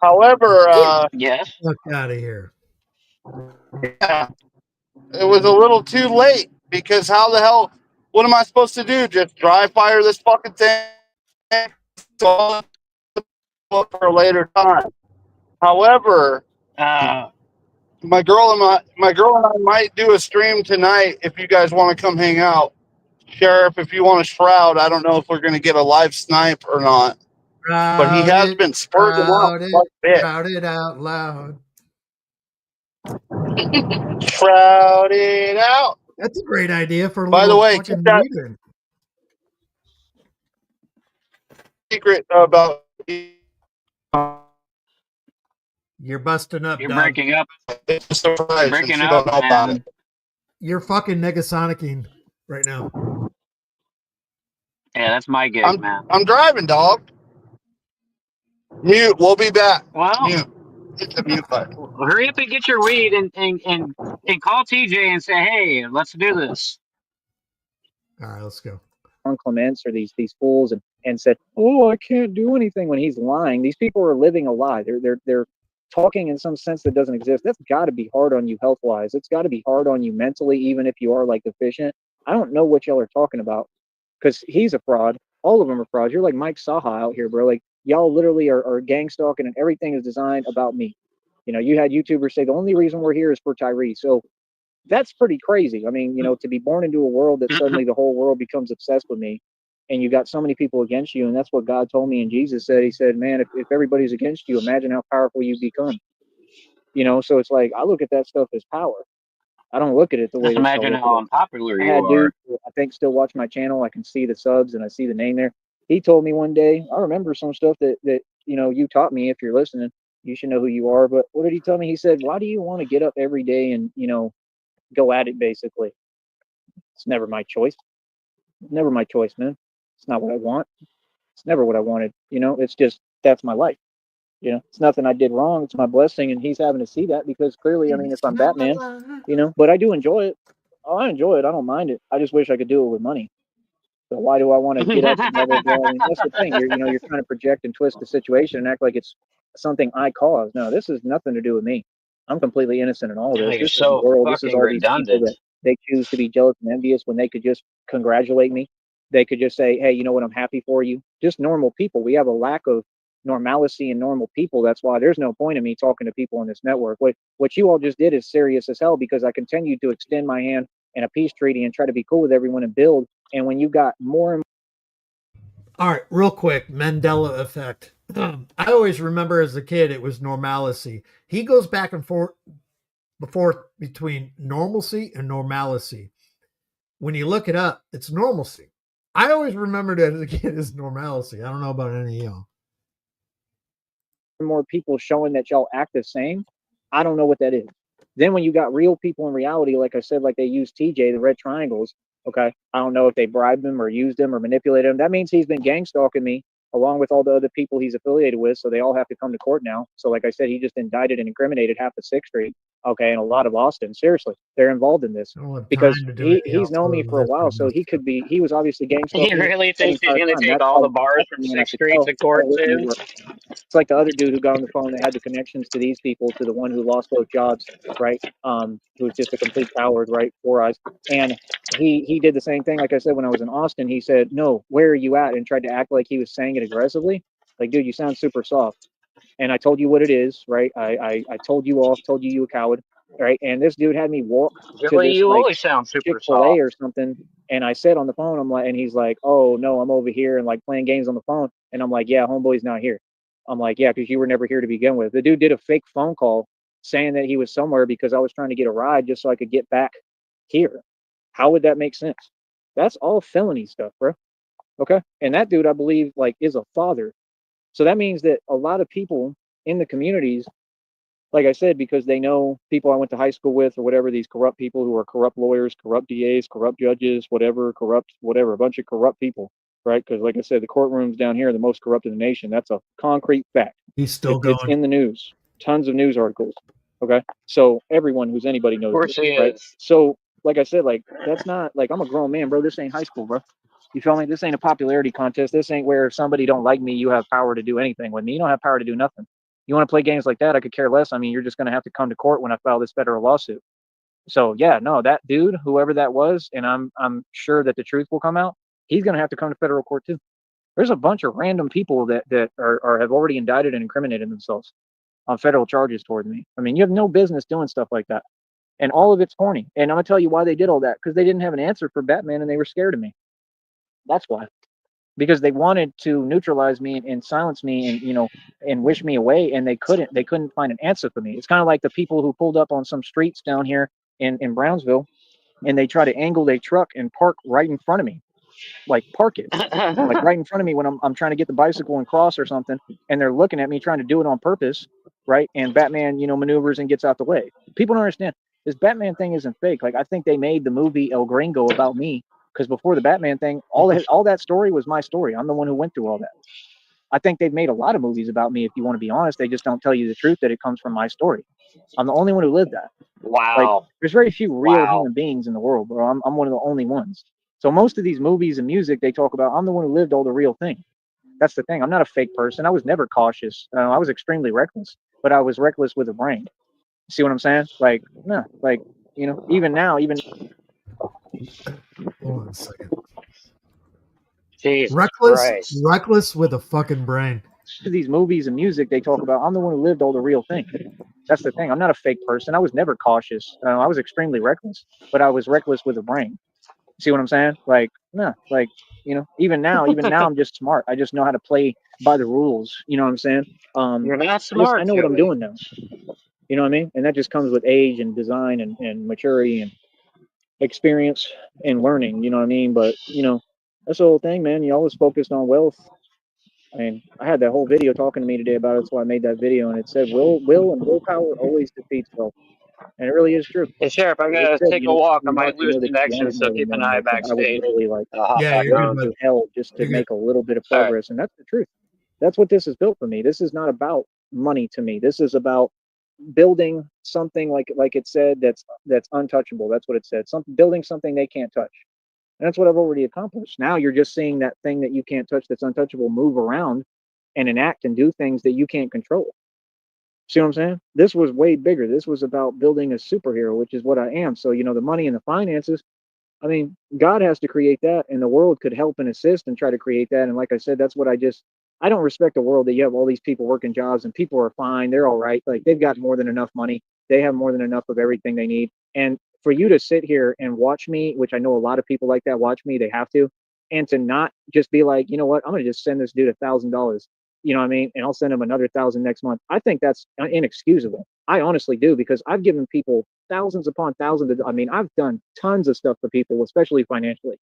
However, Yes. Fuck out of here. yeah, it was a little too late because how the hell? What am I supposed to do? Just drive fire this fucking thing? For a later time. However, Uh, my girl and I might do a stream tonight if you guys want to come hang out. Sheriff, if you want to shroud, I don't know if we're going to get a live snipe or not, but he Shout has it, been spurting out shout it, quite a bit. shout it out loud. Shrouded out. That's a great idea for a By the little way, fucking keep that reader. secret about You're busting up, You're Doug. breaking up. it's a surprise You're since breaking you up, don't know about and it. You're fucking Negasonicing right now. yeah, that's my gig, man. I'm driving, dog. Mute. We'll be back. Well, Mute. Hit the mute button. hurry up and get your weed and call TJ and say, hey, let's do this. All right, let's go. Clements or these fools and said, "Oh, I can't do anything," when he's lying. These people are living a lie. They're talking in some sense that doesn't exist. That's got to be hard on you health wise. It's got to be hard on you mentally, even if you are like deficient. I don't know what y'all are talking about because he's a fraud. All of them are frauds. You're like Mike Saha out here, bro. Like y'all literally are gang stalking and everything is designed about me. You know, you had YouTubers say the only reason we're here is for Tyree. So that's pretty crazy. I mean, you know, to be born into a world that suddenly the whole world becomes obsessed with me and you got so many people against you. And that's what God told me. And Jesus said, he said, man, if everybody's against you, imagine how powerful you become, you know? So it's like, I look at that stuff as power. I don't look at it the way Just that y'all imagine look at how it. unpopular I you had are. dudes who I think still watch my channel. I can see the subs and I see the name there. He told me one day, I remember some stuff that, you know, you taught me. If you're listening, you should know who you are. But what did he tell me? He said, why do you want to get up every day and, you know, go at it basically? It's never my choice. Never my choice, man. It's not what I want. It's never what I wanted. You know, it's just that's my life. You know, it's nothing I did wrong. It's my blessing, and he's having to see that because clearly, I mean, if I'm Batman, you know, but I do enjoy it. Oh, I enjoy it. I don't mind it. I just wish I could do it with money. So why do I want to get up and blah blah blah? I mean, that's the thing. You're trying to project and twist the situation and act like it's something I caused. No, this has nothing to do with me. I'm completely innocent in all of Oh, this. you're This is the so world. This is fucking all these people redundant. that they choose to be jealous and envious when they could just congratulate me. They could just say, "Hey, you know what? I'm happy for you." Just normal people. We have a lack of normalcy in normal people. That's why there's no point in me talking to people on this network. What you all just did is serious as hell because I continued to extend my hand in a peace treaty and try to be cool with everyone and build. And when you got more and All right, real quick, Mandela effect. I always remember as a kid it was normalcy. He goes back and forth between normalcy and normalcy. When you look it up, it's normalcy. I always remembered it as a kid as normalcy. I don't know about any of y'all. more people showing that y'all act the same, I don't know what that is. Then when you got real people in reality, like I said, like they used TJ, the red triangles, okay, I don't know if they bribed him or used him or manipulated him. That means he's been gang stalking me along with all the other people he's affiliated with. So they all have to come to court now. So like I said, he just indicted and incriminated half of 6th Street, okay, and a lot of Austin. Seriously, they're involved in this I don't have because time to do anything he's else known me other for a than while. this So right he was obviously gang You stalking me really the think he's entire going to time. take That's all why the he bars protected from me and I 6th could Street tell, to court, oh, listen, too? it's like the other dude who got on the phone that had the connections to these people, to the one who lost both jobs, right? Who's just a complete coward, right? Four eyes. And he did the same thing. Like I said, when I was in Austin, he said, "No, where are you at?" and tried to act like he was saying it aggressively. Like, dude, you sound super soft. And I told you what it is, right? I told you off, told you a coward, right? And this dude had me walk to Joey, this you like always sound super Chick-fil-A soft. or something. And I said on the phone, I'm like, and he's like, "Oh no, I'm over here and like playing games on the phone." And I'm like, "Yeah, homeboy's not here." I'm like, "Yeah, because you were never here to begin with." The dude did a fake phone call saying that he was somewhere because I was trying to get a ride just so I could get back here. How would that make sense? That's all felony stuff, bro. Okay. And that dude, I believe, like, is a father. So that means that a lot of people in the communities, like I said, because they know people I went to high school with or whatever, these corrupt people who are corrupt lawyers, corrupt DAs, corrupt judges, whatever, corrupt, whatever, a bunch of corrupt people, right? Because, like I said, the courtrooms down here are the most corrupt in the nation. That's a concrete fact. He's still It's going. in the news, tons of news articles. Okay. So everyone who's anybody Of knows course this, he right? is. So, like I said, like, that's not like I'm a grown man, bro. This ain't high school, bro. You feel me? This ain't a popularity contest. This ain't where if somebody don't like me, you have power to do anything with me. You don't have power to do nothing. You want to play games like that? I could care less. I mean, you're just going to have to come to court when I file this federal lawsuit. So yeah, no, that dude, whoever that was, and I'm sure that the truth will come out. He's going to have to come to federal court too. There's a bunch of random people that are have already indicted and incriminated themselves on federal charges toward me. I mean, you have no business doing stuff like that. And all of it's corny. And I'm gonna tell you why they did all that, because they didn't have an answer for Batman and they were scared of me. That's why. because they wanted to neutralize me and silence me and and wish me away, and they couldn't find an answer for me. It's kind of like the people who pulled up on some streets down here in Brownsville, and they try to angle their truck and park right in front of me, like park it like right in front of me when I'm trying to get the bicycle and cross or something, and they're looking at me trying to do it on purpose, right? And Batman, maneuvers and gets out the way. People don't understand this Batman thing isn't fake. Like, I think they made the movie El Gringo about me, because before the Batman thing, all that story was my story. I'm the one who went through all that. I think they've made a lot of movies about me. If you want to be honest, they just don't tell you the truth that it comes from my story. I'm the only one who lived that. Like, Wow. there's very few real Wow. human beings in the world, bro. I'm one of the only ones. So most of these movies and music they talk about, I'm the one who lived all the real thing. That's the thing. I'm not a fake person. I was never cautious. I was extremely reckless, but I was reckless with a brain. See what I'm saying? Like, no, like, even now, even Hold on a second. Jesus Reckless, Christ. reckless with a fucking brain. these movies and music they talk about, I'm the one who lived all the real thing. That's the thing. I'm not a fake person. I was never cautious. I was extremely reckless, but I was reckless with a brain. See what I'm saying? Like, no, like, even now, I'm just smart. I just know how to play by the rules. You know what I'm saying? You're not I smart, know what I'm Joey. doing now. You know what I mean? And that just comes with age and design and maturity and experience and learning. You know what I mean? But that's the whole thing, man. You always focused on wealth. I mean, I had that whole video talking to me today about it. That's why I made that video, and it said, "Will and willpower always defeats wealth," and it really is true. Hey, Sheriff, I It gotta said, take a walk. I you want might it to lose know that you want connection, it so more than keep an money. eye I was backstage. literally like I'll hop Yeah, back you're good, on. going bud. through hell just to You're good. make a little bit of All right. progress, and that's the truth. That's what this is built for me. This is not about money to me. This is about building something like it said that's untouchable. That's what it said. Building something they can't touch. And that's what I've already accomplished. Now you're just seeing that thing that you can't touch that's untouchable move around and enact and do things that you can't control. See what I'm saying? This was way bigger. This was about building a superhero, which is what I am. So, the money and the finances, I mean, God has to create that, and the world could help and assist and try to create that. And like I said, that's what I don't respect a world that you have all these people working jobs and people are fine. They're all right. Like, they've got more than enough money. They have more than enough of everything they need. And for you to sit here and watch me, which I know a lot of people like that watch me, they have to, and to not just be like, you know what, I'm going to just send this dude $1,000. You know what I mean? And I'll send him another 1,000 next month. I think that's inexcusable. I honestly do, because I've given people thousands upon thousands of, I mean, I've done tons of stuff for people, especially financially.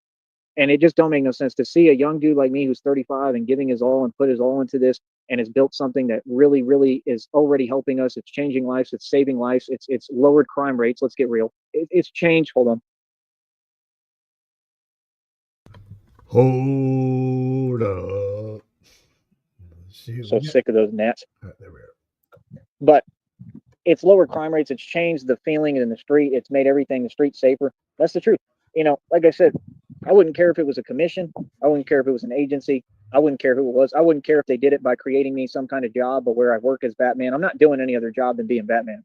And it just don't make no sense to see a young dude like me who's 35 and giving his all and put his all into this and has built something that really, really is already helping us. It's changing lives. It's saving lives. It's lowered crime rates. Let's get real. It's changed. Hold on. Hold up. So sick of those gnats. There we go. But it's lowered crime rates. It's changed the feeling in the street. It's made everything the street safer. That's the truth. Like I said, I wouldn't care if it was a commission. I wouldn't care if it was an agency. I wouldn't care who it was. I wouldn't care if they did it by creating me some kind of job, but where I work as Batman. I'm not doing any other job than being Batman.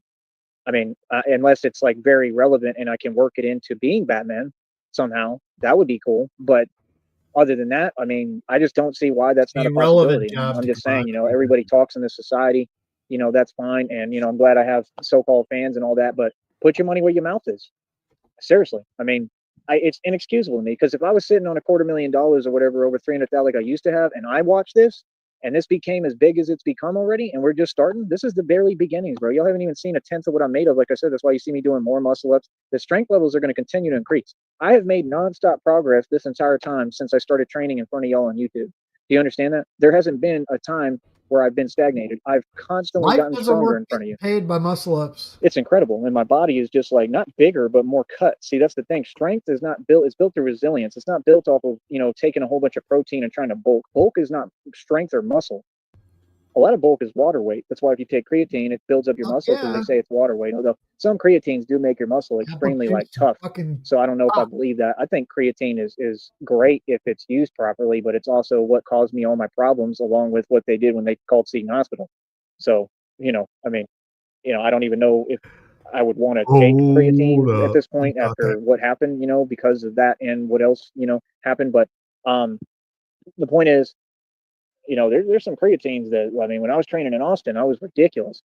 I mean, unless it's like very relevant and I can work it into being Batman somehow, that would be cool. But other than that, I mean, I just don't see why that's not a Irrelevant possibility. job I'm to just come saying, out. everybody talks in this society, that's fine. And, I'm glad I have so-called fans and all that, but put your money where your mouth is. Seriously. I mean, it's inexcusable to me, because if I was sitting on $250,000 or whatever, over 300,000 like I used to have, and I watched this and this became as big as it's become already, and we're just starting, this is the barely beginnings, bro. Y'all haven't even seen a tenth of what I'm made of. Like I said, that's why you see me doing more muscle ups. The strength levels are going to continue to increase. I have made nonstop progress this entire time since I started training in front of y'all on YouTube. Do you understand that? There hasn't been a time where I've been stagnated. I've constantly Life gotten doesn't stronger work in front of you. paid by muscle ups. It's incredible. And my body is just like not bigger, but more cut. See, that's the thing. Strength is not built, it's built through resilience. It's not built off of, taking a whole bunch of protein and trying to bulk. Bulk is not strength or muscle. A lot of bulk is water weight. That's why if you take creatine, it builds up your muscle, because they say it's water weight. Although some creatines do make your muscle extremely tough. So I don't know if I believe that. I think creatine is great if it's used properly, but it's also what caused me all my problems, along with what they did when they called Seton Hospital. So, I mean, I don't even know if I would want to take creatine at this point after what happened, because of that and what else, happened. But the point is, there's some creatines that, I mean, when I was training in Austin, I was ridiculous.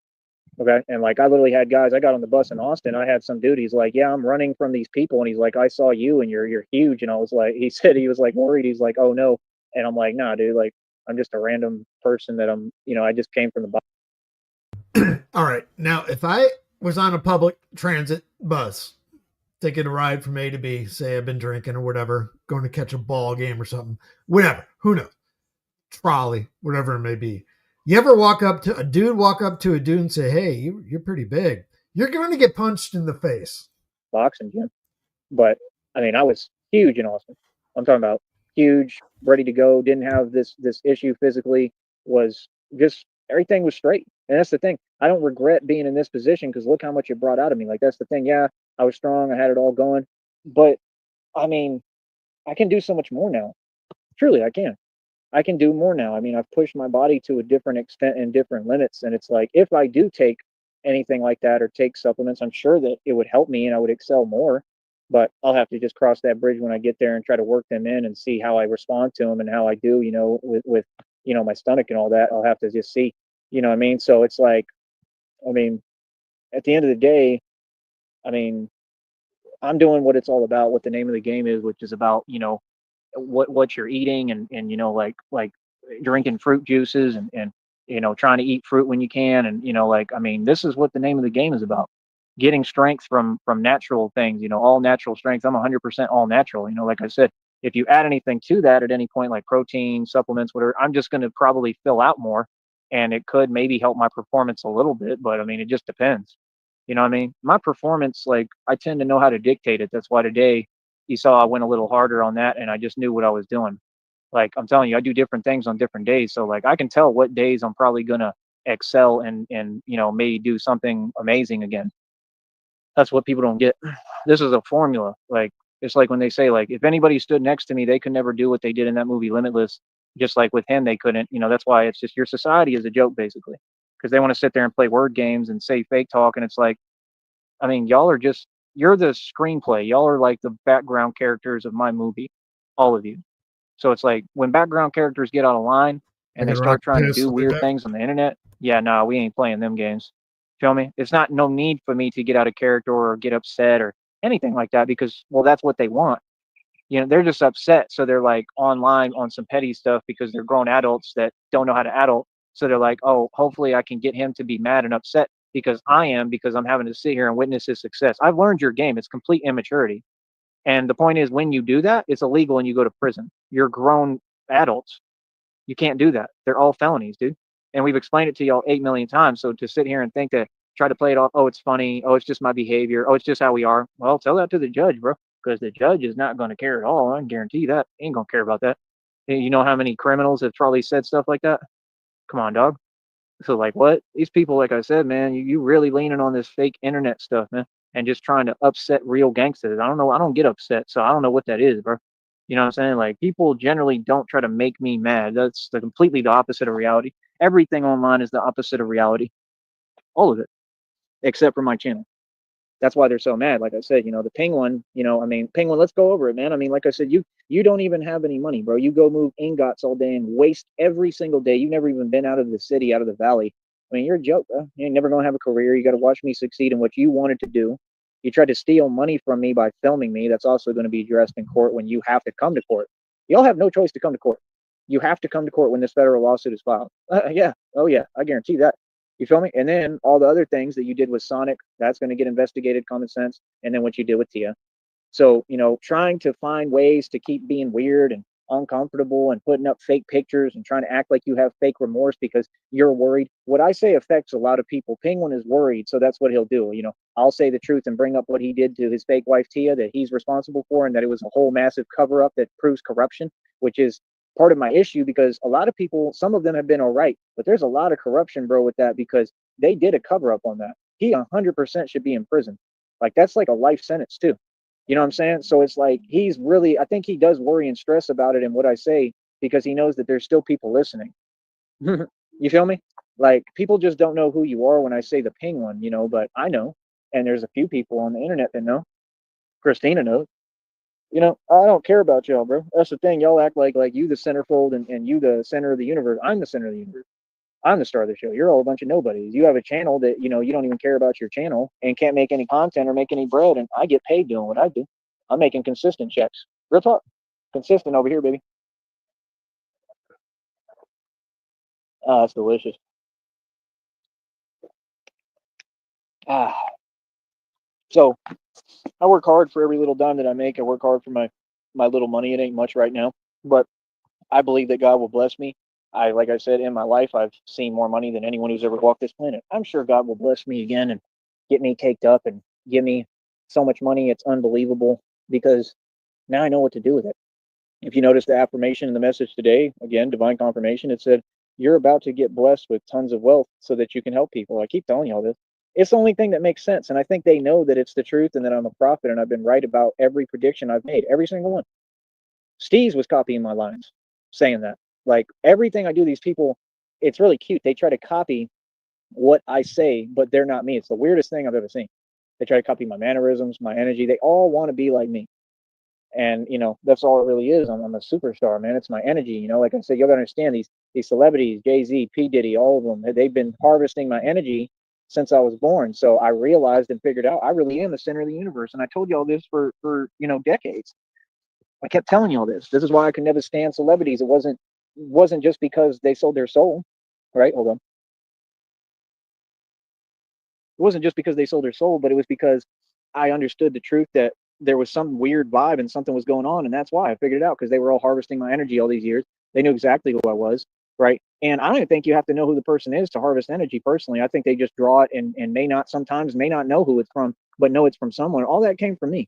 Okay. And like, I literally had guys, I got on the bus in Austin. I had some dude, he's like, yeah, I'm running from these people. And he's like, I saw you and you're huge. And I was like, he said, he was like worried. He's like, oh no. And I'm like, nah, dude, like I'm just a random person that I just came from the bottom. All right. Now, if I was on a public transit bus taking a ride from A to B, say I've been drinking or whatever, going to catch a ball game or something, whatever, who knows, trolley, whatever it may be. You ever walk up to a dude and say, hey, you're pretty big. You're going to get punched in the face. Boxing gym. But I mean, I was huge in Austin. I'm talking about huge, ready to go. Didn't have this issue physically. Was just everything was straight. And that's the thing. I don't regret being in this position because look how much it brought out of me. Like that's the thing. Yeah, I was strong. I had it all going. But I mean, I can do so much more now. Truly, I can. I can do more now. I mean, I've pushed my body to a different extent and different limits. And it's like, if I do take anything like that or take supplements, I'm sure that it would help me and I would excel more. But I'll have to just cross that bridge when I get there and try to work them in and see how I respond to them and how I do, with my stomach and all that. I'll have to just see, you know what I mean? So it's like, I mean, at the end of the day, I mean, I'm doing what it's all about, what the name of the game is, which is about, what you're eating and like drinking fruit juices and trying to eat fruit when you can and like I mean this is what the name of the game is about, getting strength from natural things, all natural strength. I'm 100% all natural, like I said. If you add anything to that at any point like protein supplements, whatever, I'm just going to probably fill out more, and it could maybe help my performance a little bit, but I mean it just depends. You know what I mean? My performance, like I tend to know how to dictate it. That's why today you saw I went a little harder on that and I just knew what I was doing. Like I'm telling you, I do different things on different days. So like I can tell what days I'm probably gonna excel and maybe do something amazing again. That's what people don't get. This is a formula. Like it's like when they say like if anybody stood next to me, they could never do what they did in that movie Limitless. Just like with him, they couldn't. That's why it's just your society is a joke basically, because they want to sit there and play word games and say fake talk, and it's like I mean, y'all are just you're the screenplay. Y'all are like the background characters of my movie, all of you. So it's like when background characters get out of line and Like they a rock start trying to piss do will be weird back. things on the internet, yeah, nah, we ain't playing them games. Feel me? It's not no need for me to get out of character or get upset or anything like that because well, that's what they want. They're just upset, so they're like online on some petty stuff because they're grown adults that don't know how to adult. So they're like, oh, hopefully I can get him to be mad and upset because I'm having to sit here and witness his success. I've learned your game. It's complete immaturity. And the point is, when you do that, it's illegal and you go to prison. You're grown adults. You can't do that. They're all felonies, dude. And we've explained it to y'all 8 million times. So to sit here and think that, try to play it off, oh, it's funny. Oh, it's just my behavior. Oh, it's just how we are. Well, tell that to the judge, bro, because the judge is not going to care at all. I can guarantee you that. He ain't going to care about that. You know how many criminals have probably said stuff like that? Come on, dog. So like what? These people, like I said, man, you really leaning on this fake internet stuff, man, and just trying to upset real gangsters. I don't know. I don't get upset, so I don't know what that is, bro. You know what I'm saying? Like people generally don't try to make me mad. That's completely the opposite of reality. Everything online is the opposite of reality. All of it, except for my channel. That's why they're so mad. Like I said, the penguin, I mean, penguin, let's go over it, man. I mean, like I said, you don't even have any money, bro. You go move ingots all day and waste every single day. You've never even been out of the city, out of the valley. I mean, you're a joke, bro. You ain't never gonna have a career. You got to watch me succeed in what you wanted to do. You tried to steal money from me by filming me. That's also going to be addressed in court when you have to come to court. Y'all have no choice to come to court. You have to come to court when this federal lawsuit is filed. Yeah. Oh yeah. I guarantee that. You feel me? And then all the other things that you did with Sonic, that's going to get investigated, common sense. And then what you did with Tia. So, trying to find ways to keep being weird and uncomfortable and putting up fake pictures and trying to act like you have fake remorse because you're worried. What I say affects a lot of people. Penguin is worried, so that's what he'll do. I'll say the truth and bring up what he did to his fake wife Tia that he's responsible for and that it was a whole massive cover up that proves corruption, which is part of my issue because a lot of people, some of them have been all right, but there's a lot of corruption, bro, with that because they did a cover up on that. He 100% should be in prison. Like that's like a life sentence too. You know what I'm saying? So it's like he's really, I think he does worry and stress about it in what I say because he knows that there's still people listening. You feel me? Like people just don't know who you are when I say the penguin, but I know. And there's a few people on the internet that know. Christina knows. I don't care about y'all, bro. That's the thing. Y'all act like you the centerfold and you the center of the universe. I'm the center of the universe. I'm the star of the show. You're all a bunch of nobodies. You have a channel that, you don't even care about your channel and can't make any content or make any bread. And I get paid doing what I do. I'm making consistent checks. Real talk. Consistent over here, baby. Ah, it's delicious. Ah, so I work hard for every little dime that I make. I work hard for my little money. It ain't much right now, but I believe that God will bless me. Like I said, in my life, I've seen more money than anyone who's ever walked this planet. I'm sure God will bless me again and get me caked up and give me so much money. It's unbelievable because now I know what to do with it. If you notice the affirmation in the message today, again, divine confirmation, it said, "You're about to get blessed with tons of wealth so that you can help people." I keep telling you all this. It's the only thing that makes sense. And I think they know that it's the truth and that I'm a prophet and I've been right about every prediction I've made, every single one. Steve's was copying my lines, saying that. Like everything I do, these people, it's really cute. They try to copy what I say, but they're not me. It's the weirdest thing I've ever seen. They try to copy my mannerisms, my energy. They all want to be like me. And that's all it really is. I'm a superstar, man. It's my energy. Like I said, you gotta understand these celebrities, Jay-Z, P. Diddy, all of them, they've been harvesting my energy since I was born. So I realized and figured out I really am the center of the universe. And I told you all this for decades. I kept telling you all this. This is why I could never stand celebrities. It wasn't just because they sold their soul, right? Hold on. It wasn't just because they sold their soul, but it was because I understood the truth that there was some weird vibe and something was going on, and that's why I figured it out because they were all harvesting my energy all these years. They knew exactly who I was, right? And I don't even think you have to know who the person is to harvest energy. Personally, I think they just draw it and may not know who it's from, but know it's from someone. All that came from me.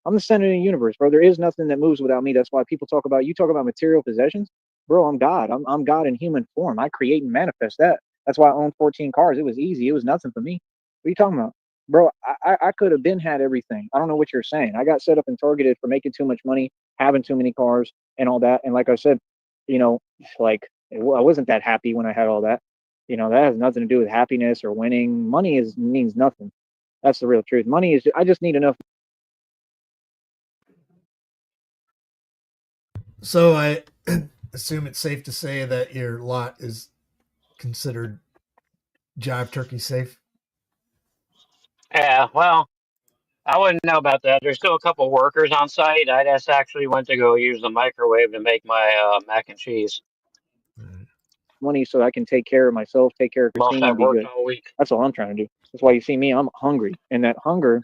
I'm the center of the universe, bro. There is nothing that moves without me. That's why people talk about material possessions. Bro, I'm God. I'm God in human form. I create and manifest that. That's why I own 14 cars. It was easy. It was nothing for me. What are you talking about? Bro, I could have been had everything. I don't know what you're saying. I got set up and targeted for making too much money, having too many cars and all that. And like I said, you know, like I wasn't that happy when I had all that. That has nothing to do with happiness or winning. Money means nothing. That's the real truth. Money is I just need enough. So I assume it's safe to say that your lot is considered jive turkey safe. Yeah, well, I wouldn't know about that. There's still a couple workers on site. I just actually went to go use the microwave to make my mac and cheese. Money so I can take care of myself, take care of Most Christina, I've and be worked good. all week. That's all I'm trying to do. That's why you see me, I'm hungry. And that hunger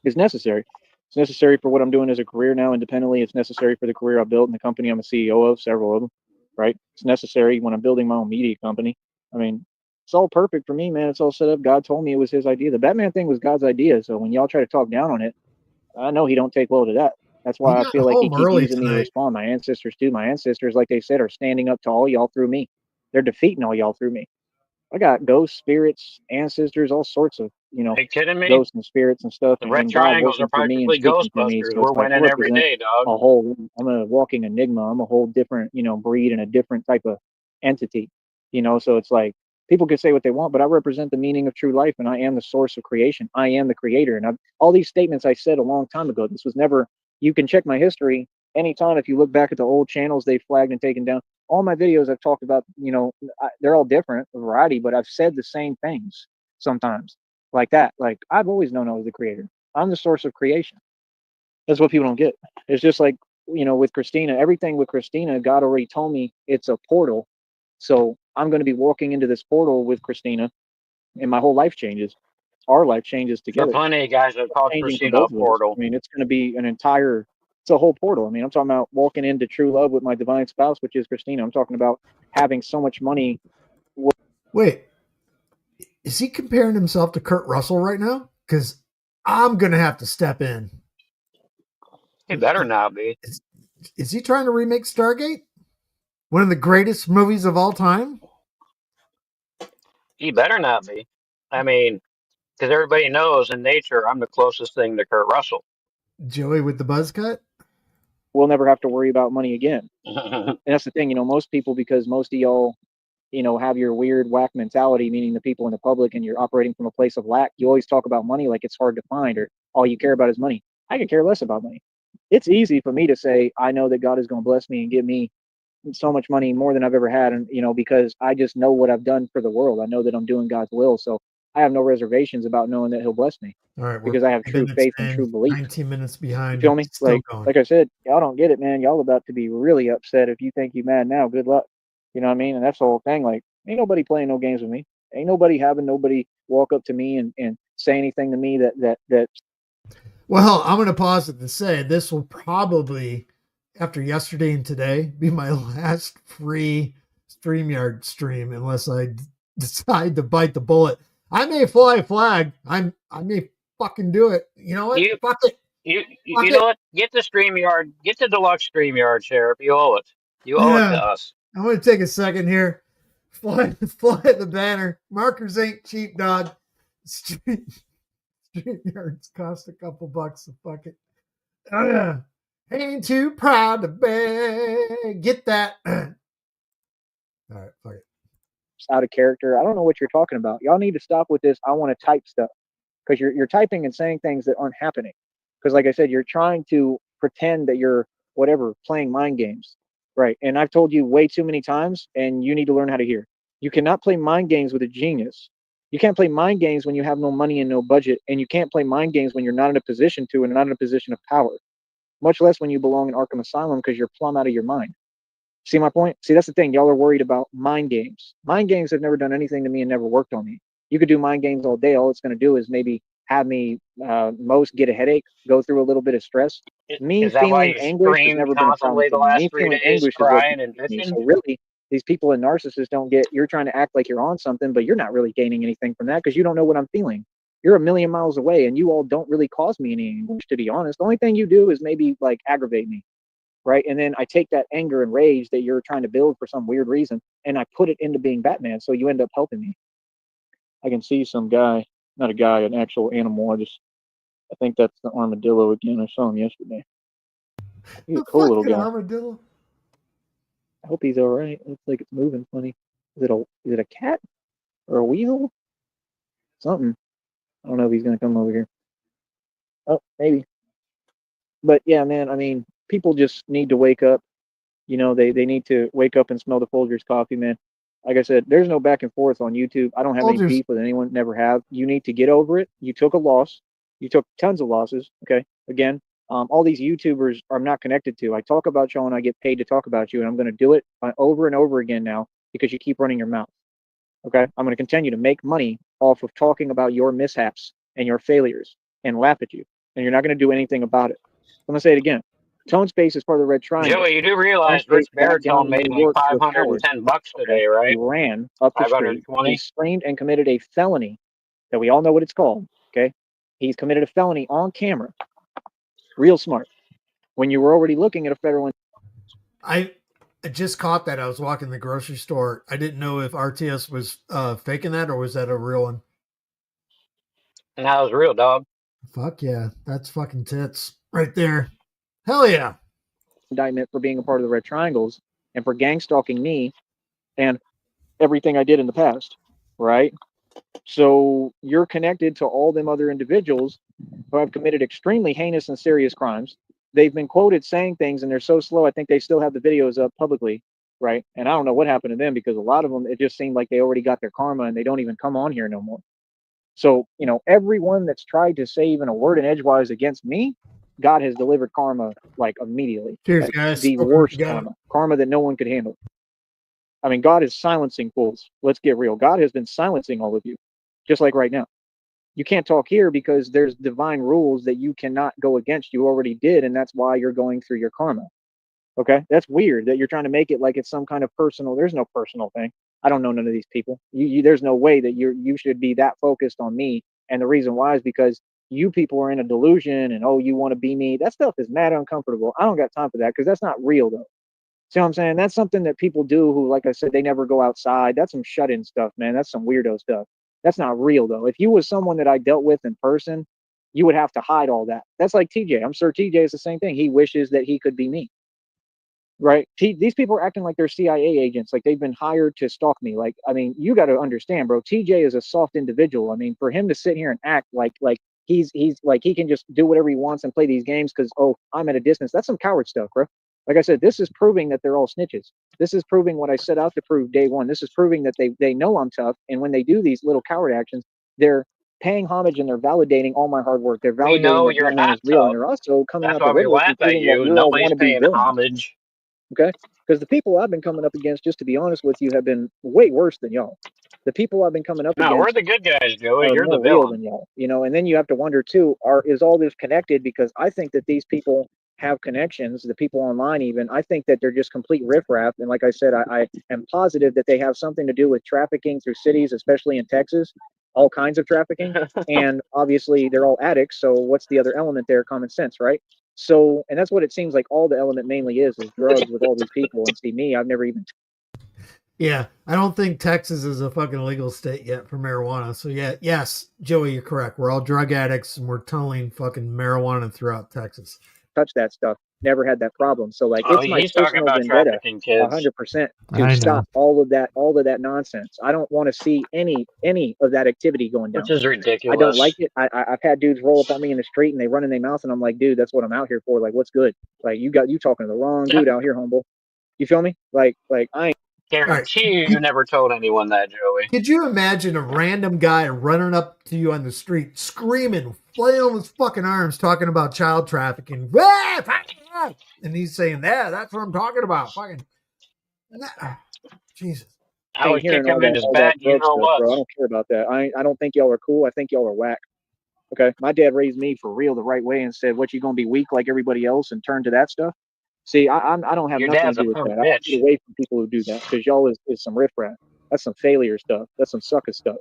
is necessary. It's necessary for what I'm doing as a career now independently. It's necessary for the career I built in the company I'm a CEO of, several of them, right? It's necessary when I'm building my own media company. I mean, it's all perfect for me, man. It's all set up. God told me it was his idea. The Batman thing was God's idea. So when y'all try to talk down on it, I know he don't take well to that. That's You why I got feel like he home keep early using me to tonight. respond. My ancestors too. My ancestors, like they said, are standing up to all y'all through me. They're defeating all y'all through me. I got ghosts, spirits, ancestors, all sorts of, Are you kidding me? ghosts and spirits and stuff, The red and God triangles are working through me and practically speaking through me. Ghostbusters. So it's We're like I winning every represent day, dog. I'm a walking enigma. I'm a whole different, breed and a different type of entity, so it's like people can say what they want, but I represent the meaning of true life and I am the source of creation. I am the creator. And all these statements I said a long time ago, this was never, you can check my history anytime. If you look back at the old channels they flagged and taken down, all my videos I've talked about, they're all different, a variety, but I've said the same things sometimes like that. Like I've always known I was the creator. I'm the source of creation. That's what people don't get. It's just like, with Christina, everything with Christina, God already told me it's a portal. So I'm going to be walking into this portal with Christina and my whole life changes. Our life changes For together. plenty of guys that called Changing for Christina a both of us. portal. I mean, it's going to be it's a whole portal. I mean, I'm talking about walking into true love with my divine spouse, which is Christina. I'm talking about having so much money. Wait, is he comparing himself to Kurt Russell right now? Because I'm going to have to step in. He better not be. Is he trying to remake Stargate? One of the greatest movies of all time? He better not be. I mean, because everybody knows in nature, I'm the closest thing to Kurt Russell. Joey with the buzz cut? We'll never have to worry about money again. And that's the thing, most people, because most of y'all, have your weird whack mentality, meaning the people in the public, and you're operating from a place of lack. You always talk about money like it's hard to find or all you care about is money. I could care less about money. It's easy for me to say, I know that God is going to bless me and give me so much money, more than I've ever had. And, because I just know what I've done for the world. I know that I'm doing God's will. So I have no reservations about knowing that he'll bless me All right, we're because I have true faith and true belief. 19 minutes You behind. feel me? Still going. Like I said, y'all don't get it, man. Y'all about to be really upset if you think you mad now. Good luck. You know what I mean? And that's the whole thing. Like, Ain't nobody playing no games with me. Ain't nobody having nobody walk up to me and say anything to me that. Well, I'm going to pause it to say this will probably, after yesterday and today, be my last free StreamYard stream unless I decide to bite the bullet. I may fly a flag. I may fucking do it. You know what? You Fuck it. Fuck you it. know what? Get the StreamYard, get the deluxe StreamYard, Sheriff. You owe it. You owe it to Yeah. us. I'm going to take a second here. Fly the banner. Markers ain't cheap, dog. StreamYards cost a couple bucks. So fuck it. Ain't too proud to beg. Get that. All right, fuck it. Out of character. I don't know what you're talking about. Y'all need to stop with this. I want to type stuff because you're typing and saying things that aren't happening. Because like I said, you're trying to pretend that you're whatever playing mind games, right? And I've told you way too many times, and you need to learn how to hear. You cannot play mind games with a genius. You can't play mind games when you have no money and no budget, and you can't play mind games when you're not in a position to and not in a position of power. Much less when you belong in Arkham Asylum because you're plumb out of your mind. See my point? See, that's the thing. Y'all are worried about mind games. Mind games have never done anything to me and never worked on me. You could do mind games all day. All it's going to do is maybe have me most get a headache, go through a little bit of stress. Me Is that why feeling you anguish has screamed never been a problem constantly for the me. last Me 3 feeling days, anguish is what crying and me. bitching? So really, these people and narcissists don't get. You're trying to act like you're on something, but you're not really gaining anything from that because you don't know what I'm feeling. You're a million miles away, and you all don't really cause me any anguish. To be honest, the only thing you do is maybe like aggravate me, right? And then I take that anger and rage that you're trying to build for some weird reason, and I put it into being Batman. So you end up helping me. I can see some guy, not a guy, an actual animal. I think that's the armadillo again. I saw him yesterday. He's a The cool little fucking guy. armadillo. I hope he's all right. Looks like it's moving funny. Is it a cat or a weasel? Something. I don't know if he's gonna come over here. Oh, maybe. But yeah, man. I mean, people just need to wake up. They need to wake up and smell the Folgers coffee, man. Like I said, there's no back and forth on YouTube. I don't have any Folgers. beef with anyone, never have. You need to get over it. You took a loss. You took tons of losses. Okay. Again, all these YouTubers I'm not connected to. I talk about y'all and I get paid to talk about you, and I'm going to do it over and over again now because you keep running your mouth. Okay. I'm going to continue to make money off of talking about your mishaps and your failures and laugh at you, and you're not going to do anything about it. I'm going to say it again. Tone Space is part of the Red Triangle. Joey, you do Tone realize Space Rich back down Baritone in made New like York to a coward. 510 bucks Okay. today, He right? ran up the street. He 520. screamed and committed a felony that we all know what it's called. Okay. He's committed a felony on camera. Real smart. When you were already looking at a federal. I just caught that. I was walking the grocery store. I didn't know if RTS was faking that or was that a real one. And that was real, dog. Fuck yeah. That's fucking tits right there. Hell yeah. Indictment for being a part of the Red Triangles and for gang stalking me and everything I did in the past. Right. So you're connected to all them other individuals who have committed extremely heinous and serious crimes. They've been quoted saying things, and they're so slow. I think they still have the videos up publicly, right? And I don't know what happened to them because a lot of them, it just seemed like they already got their karma and they don't even come on here no more. So, everyone that's tried to say even a word in edgewise against me, God has delivered karma like immediately. Cheers, Like, guys. the worst karma that no one could handle. I mean, God is silencing fools. Let's get real. God has been silencing all of you, just like right now. You can't talk here because there's divine rules that you cannot go against. You already did, and that's why you're going through your karma. Okay, that's weird that you're trying to make it like it's some kind of personal. There's no personal thing. I don't know none of these people. There's no way that you should be that focused on me. And the reason why is because you people are in a delusion and you want to be me. That stuff is mad uncomfortable. I don't got time for that because that's not real though. See what I'm saying? That's something that people do who, like I said, they never go outside. That's some shut-in stuff, man. That's some weirdo stuff. That's not real, though. If you was someone that I dealt with in person, you would have to hide all that. That's like TJ. I'm sure TJ is the same thing. He wishes that he could be me. Right? These people are acting like they're CIA agents, like they've been hired to stalk me. Like, I mean, you got to understand, bro. TJ is a soft individual. I mean, for him to sit here and act like he's like he can just do whatever he wants and play these games because I'm at a distance. That's some coward stuff, bro. Like I said, this is proving that they're all snitches. This is proving what I set out to prove day one. This is proving that they know I'm tough, and when they do these little coward actions, they're paying homage and they're validating all my hard work. They're We validating know that you're Batman not is real, and tough. they're also coming That's out the why we woodwork and laugh at proving that you. you're all Nobody's wannabe paying villains. homage. Okay, Because the people I've been coming up against, just to be honest with you, have been way worse than y'all. The people I've been coming up No, we're against the good guys, Joey. are You're the more real villain. than y'all, and then you have to wonder too, is all this connected? Because I think that these people have connections, the people online even, I think that they're just complete riffraff. And like I said, I am positive that they have something to do with trafficking through cities, especially in Texas, all kinds of trafficking. And obviously they're all addicts. So what's the other element there? Common sense, right? So, and that's what it seems like all the element mainly is drugs with all these people. And see, me, I've never even. Yeah, I don't think Texas is a fucking legal state yet for marijuana. So yeah, yes, Joey, you're correct. We're all drug addicts and we're tunneling fucking marijuana throughout Texas. Touch that stuff. Never had that problem. So like, Oh, it's my he's talking personal about vendetta, trafficking kids. 100% I know. to stop all of that nonsense. I don't want to see any of that activity going down. Which is I ridiculous. don't like it. I've had dudes roll up on me in the street and they run in their mouth and I'm like, dude, that's what I'm out here for. Like, what's good? Like, you talking to the wrong dude out here, humble. You feel me? Like I ain't. Guarantee you never told anyone that, Joey. Could you imagine a random guy running up to you on the street, screaming, flailing his fucking arms, talking about child trafficking? And he's saying, yeah, that's what I'm talking about. Fucking Jesus. I would kick Hearing him in his back, you drug know stuff, what? bro. I don't care about that. I don't think y'all are cool. I think y'all are whack. Okay, my dad raised me for real the right way and said, "What, you gonna be weak like everybody else and turn to that stuff?" See, I don't have Your nothing to dad's a do with punk that. I bitch. get away from people who do that because y'all is some riffraff. That's some failure stuff. That's some sucker stuff.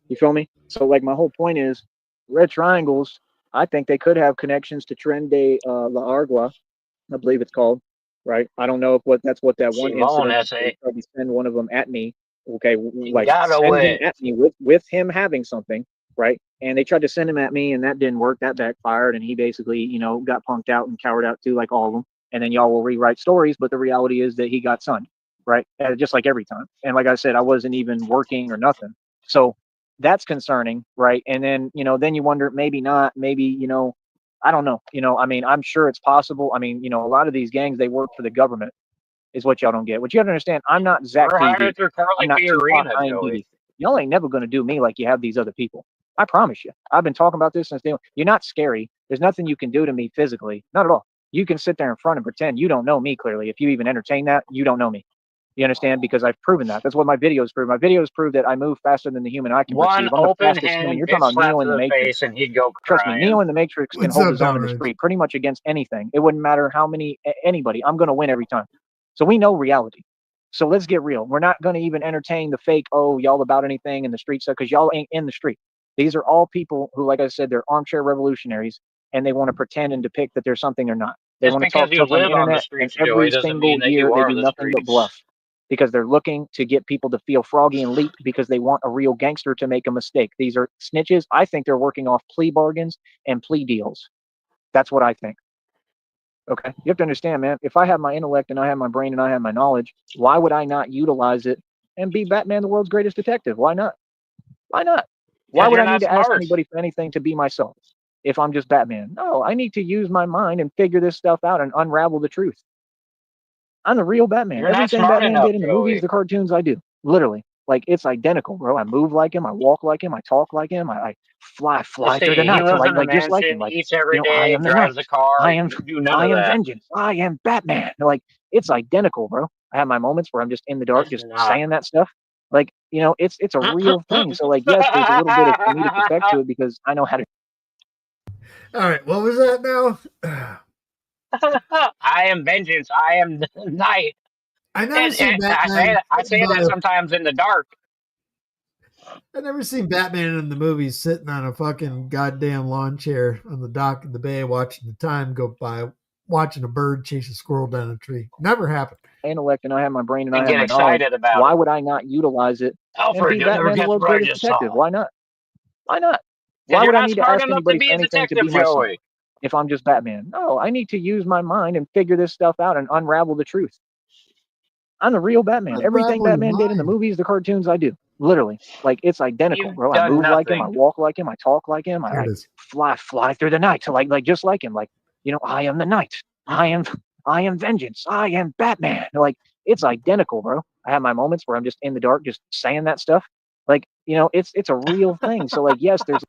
You feel me? So like my whole point is, red triangles. I think they could have connections to Tren de La Argua, I believe it's called. Right? I don't know if that's what that one Simone incident. They essay. tried to send one of them at me. Okay, He like got send him away. at me with him having something, right? And they tried to send him at me, and that didn't work. That backfired, and he basically, got punked out and cowered out too, like all of them. And then y'all will rewrite stories, but the reality is that he got sunned, right? Just like every time. And like I said, I wasn't even working or nothing. So that's concerning, right? And then, then you wonder, maybe not, maybe, I don't know. I mean, I'm sure it's possible. I mean, a lot of these gangs, they work for the government, is what y'all don't get. What you have to understand, I'm not Zach We're TV. hired through I'm Carly not Tupac. Fiorina, I ain't Joey. Diddy. Y'all ain't never going to do me like you have these other people. I promise you. I've been talking about this since day one. You're not scary. There's nothing you can do to me physically. Not at all. You can sit there in front and pretend you don't know me clearly. If you even entertain that, you don't know me. You understand? Because I've proven that. That's what my videos prove. My videos prove that I move faster than the human eye can One perceive. I'm the open fastest human. hand You're talking bitch about slap Neo to in the the Matrix. face and he'd go Trust me, Neo crying. in the Matrix can What's hold up, his own in the Dominance? street pretty much against anything. It wouldn't matter how many anybody. I'm going to win every time. So we know reality. So let's get real. We're not going to even entertain the fake, oh, y'all about anything in the street stuff, because y'all ain't in the street. These are all people who, like I said, they're armchair revolutionaries, and they want to pretend and depict that there's something they're not. They Just want to because talk you tough on the live on the internet, and streets, Joey, every doesn't mean single that year you they are do the nothing but streets. bluff, because they're looking to get people to feel froggy and leap because they want a real gangster to make a mistake. These are snitches. I think they're working off plea bargains and plea deals. That's what I think. Okay. You have to understand, man, if I have my intellect and I have my brain and I have my knowledge, why would I not utilize it and be Batman, the world's greatest detective? Why not? Why not? Why Because would you're I need not to ask smart. anybody for anything to be myself if I'm just Batman? No, I need to use my mind and figure this stuff out and unravel the truth. I'm the real Batman. You're not Everything smart Batman enough, did in the movies, Joey. the cartoons, I do. Literally. Like, it's identical, bro. I move like him. I walk like him. I talk like him. I fly Let's through the see. He night. So lives in a like just like him. mansion, Like, eats every I day, am the drives night. a car. I am You do none of that. vengeance. I am Batman. Like, it's identical, bro. I have my moments where I'm just in the dark, That's just not. saying that stuff. Like, it's a real thing. So like, yes, there's a little bit of comedic effect to it because I know how to. All right, what was that now? I am vengeance. I am the night. I never And seen I say Batman. that. I say that sometimes in the dark. I never seen Batman in the movies sitting on a fucking goddamn lawn chair on the dock of the bay watching the time go by, watching a bird chase a squirrel down a tree. Never happened. Intellect and I have my brain and I And have get my knowledge. excited about Why it. would I not utilize it and Alfred, be you'll never Batman, the guess world's what I greatest just saw. detective? Why not? Why not? Because Why you're would I not need to smart ask enough to anybody be for a anything to detective, be myself Joey. if I'm just Batman? No, I need to use my mind and figure this stuff out and unravel the truth. I'm the real Batman. Everything Unravel your Batman did in the mind. movies, the cartoons, I do. Literally. Like, it's identical, You've bro. I done move like him. I nothing. walk like him. I talk like him. Here I it is. fly through the night. So like just like him. Like, I am the night. I am vengeance. I am Batman. Like, it's identical, bro. I have my moments where I'm just in the dark, just saying that stuff. Like, it's a real thing. So like, yes, there's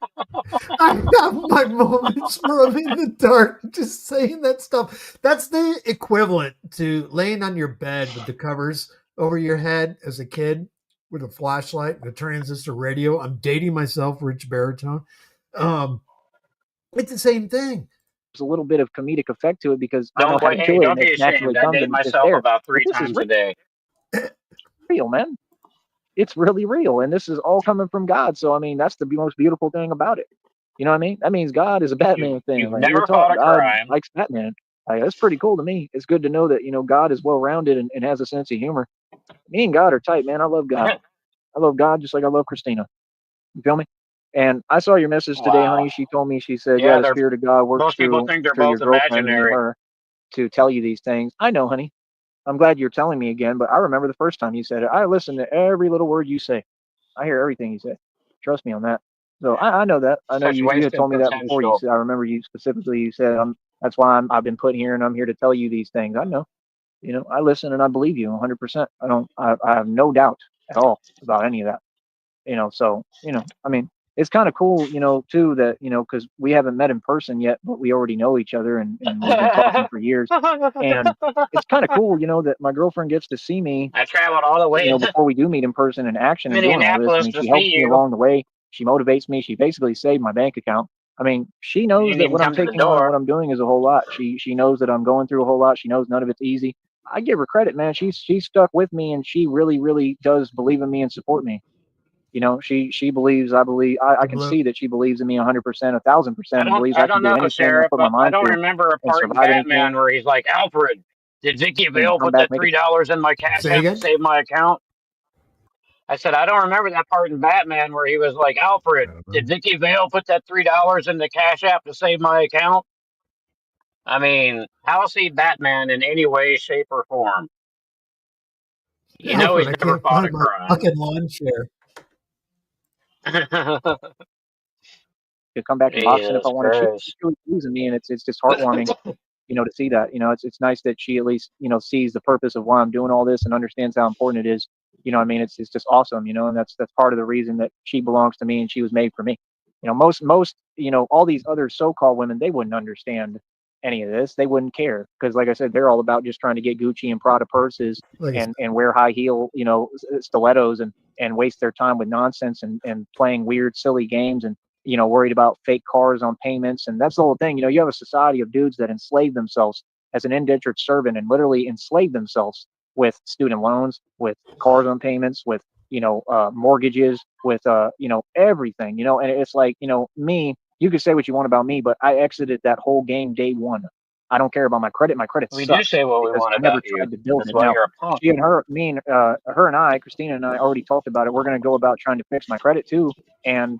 I have my moments where I'm in the dark just saying that stuff. That's the equivalent to laying on your bed with the covers over your head as a kid with a flashlight and a transistor radio. I'm dating myself, Rich Baritone. It's the same thing. a little bit of comedic effect to it because I know Don't how boy, to hey, do it don't and it be naturally ashamed. I comes date and it's just myself there. about But 3 this is times a day. real, man. It's really real, and this is all coming from God. So I mean, that's the most beautiful thing about it. You know what I mean? That means God is a Batman fan. You've Like real never talk, fought a God crime. likes Batman. Like, that's pretty cool to me. It's good to know that God is well rounded and has a sense of humor. Me and God are tight, man. I love God. I love God just like I love Christina. You feel me? And I saw your message today, honey. Wow. She told me, she said, yeah, Yeah, the they're spirit of God works most people think they're through your both girlfriend, me and imaginary. her, to tell you these things. I know, honey. I'm glad you're telling me again, but I remember the first time you said it. I listen to every little word you say. I hear everything you say. Trust me on that. So I know that. I know Such you had wasted told me that before. You potential. said, I remember you specifically. You said, that's why I've been put here and I'm here to tell you these things. I know. I listen and I believe you 100%. I have no doubt at all about any of that. So I mean, it's kind of cool, too, that because we haven't met in person yet, but we already know each other and we've been talking I for years, and it's kind of cool, that my girlfriend gets to see me, traveled all the way to before we do meet in person in action and doing all this. I Minneapolis mean, to she see helps me you. along the way. She motivates me. She basically saved my bank account. I mean, she You knows didn't that even what I'm come to the taking on and what door. I'm doing is a whole lot. She knows that I'm going through a whole lot. She knows none of it's easy. I give her credit, man. She's stuck with me and she really, really does believe in me and support me. She believes, I believe, I can see that she believes in me 100%, 1,000%, and believes I I can don't do know, anything I Sheriff. put my I mind don't to remember a and part in survive Batman anything where he's like, Alfred, did Vicky and Vale come put back, that make it. $3 in my cash Say app to again? save my account? I said, I don't remember that part in Batman where he was like, Alfred, did Vicky Vale put that $3 in the cash app to save my account? I mean, how is he Batman in any way, shape, or form? You know Alfred, he's I never can't fought a find my crime. fucking lawn chair. To come back and boxing if I Jesus wanted. She Christ. really believes in me, and it's just heartwarming, to see that. It's nice that she at least sees the purpose of why I'm doing all this and understands how important it is. I mean, it's just awesome, and that's part of the reason that she belongs to me and she was made for me. Most all these other so-called women, they wouldn't understand any of this. They wouldn't care because, like I said, they're all about just trying to get Gucci and Prada purses Like I said, and wear high heel stilettos and waste their time with nonsense and playing weird silly games and worried about fake cars on payments. And that's the whole thing. You have a society of dudes that enslave themselves as an indentured servant and literally enslave themselves with student loans, with cars on payments, with, mortgages, with, everything, and it's like, me, you can say what you want about me, but I exited that whole game day one. I don't care about my credit. My credit We do sucks say what we because want I never about you. tried to build That's it. why Now, you're a punk. she and her, her and I, Christina and I already talked about it. We're going to go about trying to fix my credit too. And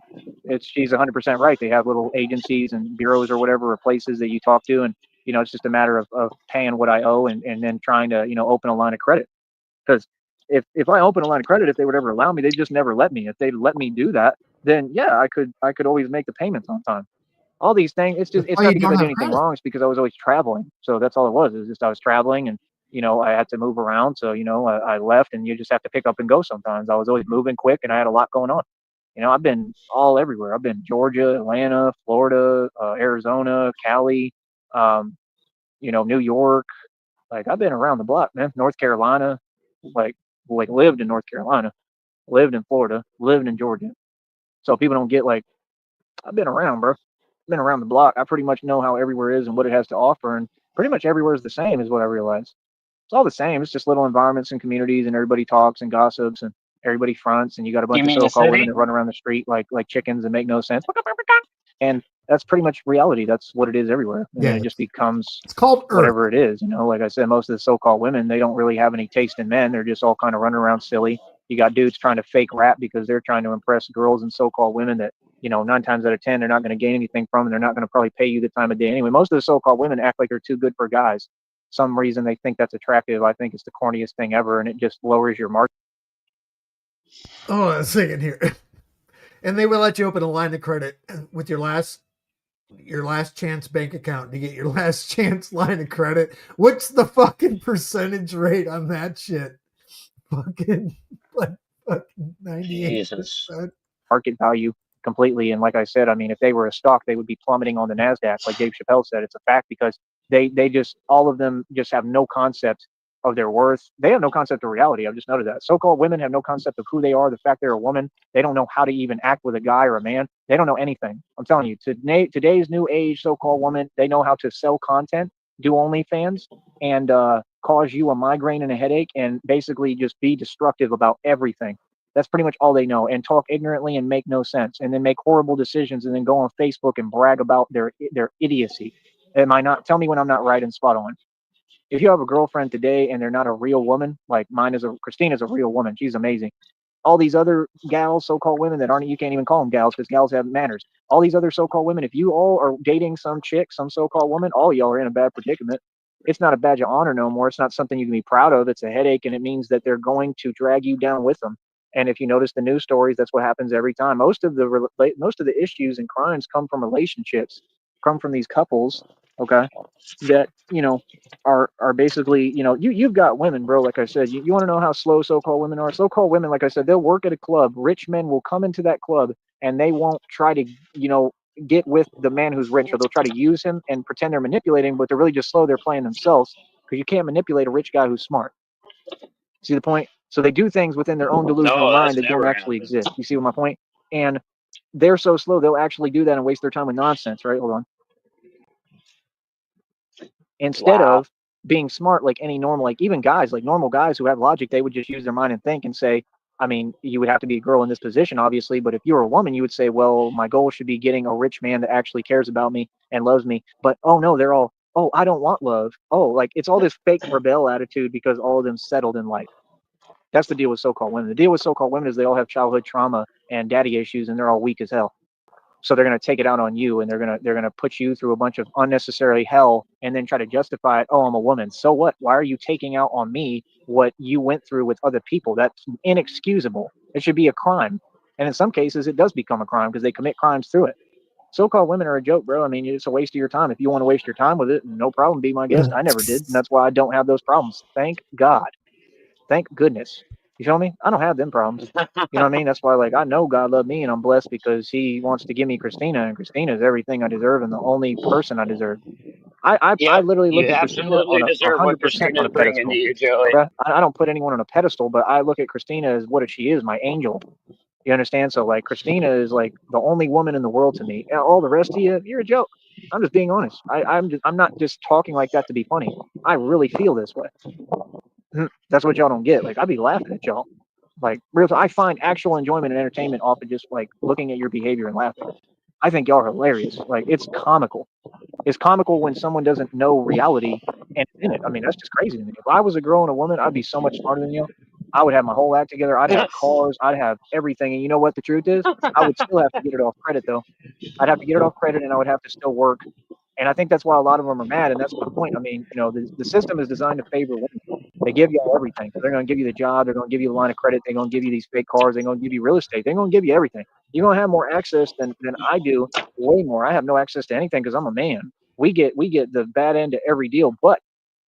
she's 100% right. They have little agencies and bureaus or whatever, or places that you talk to. And, it's just a matter of paying what I owe and then trying to, open a line of credit. Because if I open a line of credit, if they would ever allow me, they just never let me. If they let me do that, then yeah, I could always make the payments on time. All these things, that's it's why not you because don't I did have anything credit. wrong. It's because I was always traveling. So that's all it was. It was just I was traveling and I had to move around. So I left, and you just have to pick up and go sometimes. I was always moving quick, and I had a lot going on. I've been all everywhere. I've been Georgia, Atlanta, Florida, Arizona, Cali, um, New York. Like I've been around the block, man. North Carolina, like lived in North Carolina, lived in Florida, lived in Georgia. So people don't get like I've been around, bro. Been around the block. I pretty much know how everywhere is and what it has to offer, and pretty much everywhere is the same, is what I realize. It's all the same. It's just little environments and communities, and everybody talks and gossips, and everybody fronts, and you got a You bunch of mean the so-called women city? that run around the street like chickens and make no sense. And that's pretty much reality. That's what it is everywhere. And then Yeah, it just becomes it's called Earth. whatever it is. Like I said, most of the so-called women, they don't really have any taste in men. They're just all kind of running around silly. You got dudes trying to fake rap because they're trying to impress girls and so-called women that 9 times out of 10 they're not going to gain anything from, and they're not going to probably pay you the time of day anyway. Most of the so-called women act like they're too good for guys. Some reason they think that's attractive. I think it's the corniest thing ever, and it just lowers your market. Oh, I was thinking here. And they will let you open a line of credit with your last chance bank account to get your last chance line of credit. What's the fucking percentage rate on that shit? Fucking like Jesus. 98%. Market value completely. And like I said, I mean, if they were a stock, they would be plummeting on the Nasdaq, like Dave Chappelle said. It's a fact because they just all of them just have no concept of their worth. They have no concept of reality. I've just noted that. So-called women have no concept of who they are, the fact they're a woman. They don't know how to even act with a guy or a man. They don't know anything. I'm telling you, today's new age so-called woman, they know how to sell content, do OnlyFans, and cause you a migraine and a headache, and basically just be destructive about everything. That's pretty much all they know, and talk ignorantly and make no sense, and then make horrible decisions, and then go on Facebook and brag about their idiocy. Am I not? Tell me when I'm not right and spot on. If you have a girlfriend today and they're not a real woman, like mine is Christina's a real woman. She's amazing. All these other gals, so-called women that aren't, you can't even call them gals because gals have manners. All these other so-called women, if you all are dating some chick, some so-called woman, all y'all are in a bad predicament. It's not a badge of honor no more. It's not something you can be proud of. It's a headache, and it means that they're going to drag you down with them. And if you notice the news stories, that's what happens every time. Most of the issues and crimes come from relationships, come from these couples. Okay, that are basically, you've got women, bro. Like I said, you want to know how slow so-called women are. So-called women, like I said, they'll work at a club. Rich men will come into that club and they won't try to get with the man who's rich, or they'll try to use him and pretend they're manipulating, but they're really just slow. They're playing themselves, because you can't manipulate a rich guy who's smart. See the point? So they do things within their own delusional No, mind that's that don't never actually happened. exist. You see what my point? And they're so slow, they'll actually do that and waste their time with nonsense, right? Hold on. Instead Wow. of being smart, like any normal, like even guys, like normal guys who have logic, they would just use their mind and think and say, I mean, you would have to be a girl in this position, obviously, but if you were a woman, you would say, well, my goal should be getting a rich man that actually cares about me and loves me. But oh no, they're all, oh, I don't want love. Oh, like it's all this fake rebel attitude because all of them settled in life. That's the deal with so-called women. The deal with so-called women is they all have childhood trauma and daddy issues, and they're all weak as hell. So they're going to take it out on you, and they're going to put you through a bunch of unnecessary hell, and then try to justify it. Oh, I'm a woman. So what? Why are you taking out on me what you went through with other people? That's inexcusable. It should be a crime. And in some cases, it does become a crime because they commit crimes through it. So-called women are a joke, bro. I mean, it's a waste of your time. If you want to waste your time with it, no problem. Be my guest. I never did, and that's why I don't have those problems. Thank God. Thank goodness. You feel me? I don't have them problems. You know what I mean? That's why, like, I know God loved me, and I'm blessed because He wants to give me Christina, and Christina is everything I deserve and the only person I deserve. I Yep, literally look you at Christina on absolutely a deserve what 100% on Christina's a bringing to pedestal. you, Joey. Okay, I don't put anyone on a pedestal, but I look at Christina as what she is, my angel. You understand? So like, Christina is like the only woman in the world to me. And all the rest of you, you're a joke. I'm just being honest. I'm not just talking like that to be funny. I really feel this way. That's what y'all don't get. Like, I'd be laughing at y'all. Like, real. I find actual enjoyment and entertainment off of just like looking at your behavior and laughing. I think y'all are hilarious. Like, it's comical. It's comical when someone doesn't know reality and is in it. I mean, that's just crazy to me. If I was a girl and a woman, I'd be so much smarter than you. I would have my whole act together. I'd have cars. I'd have everything. And you know what the truth is? I would still have to get it off credit, though. I'd have to get it off credit, and I would have to still work. And I think that's why a lot of them are mad. And that's my point. I mean, the system is designed to favor women. They give you all everything. So they're going to give you the job. They're going to give you the line of credit. They're going to give you these fake cars. They're going to give you real estate. They're going to give you everything. You're going to have more access than I do, way more. I have no access to anything because I'm a man. We get the bad end of every deal. But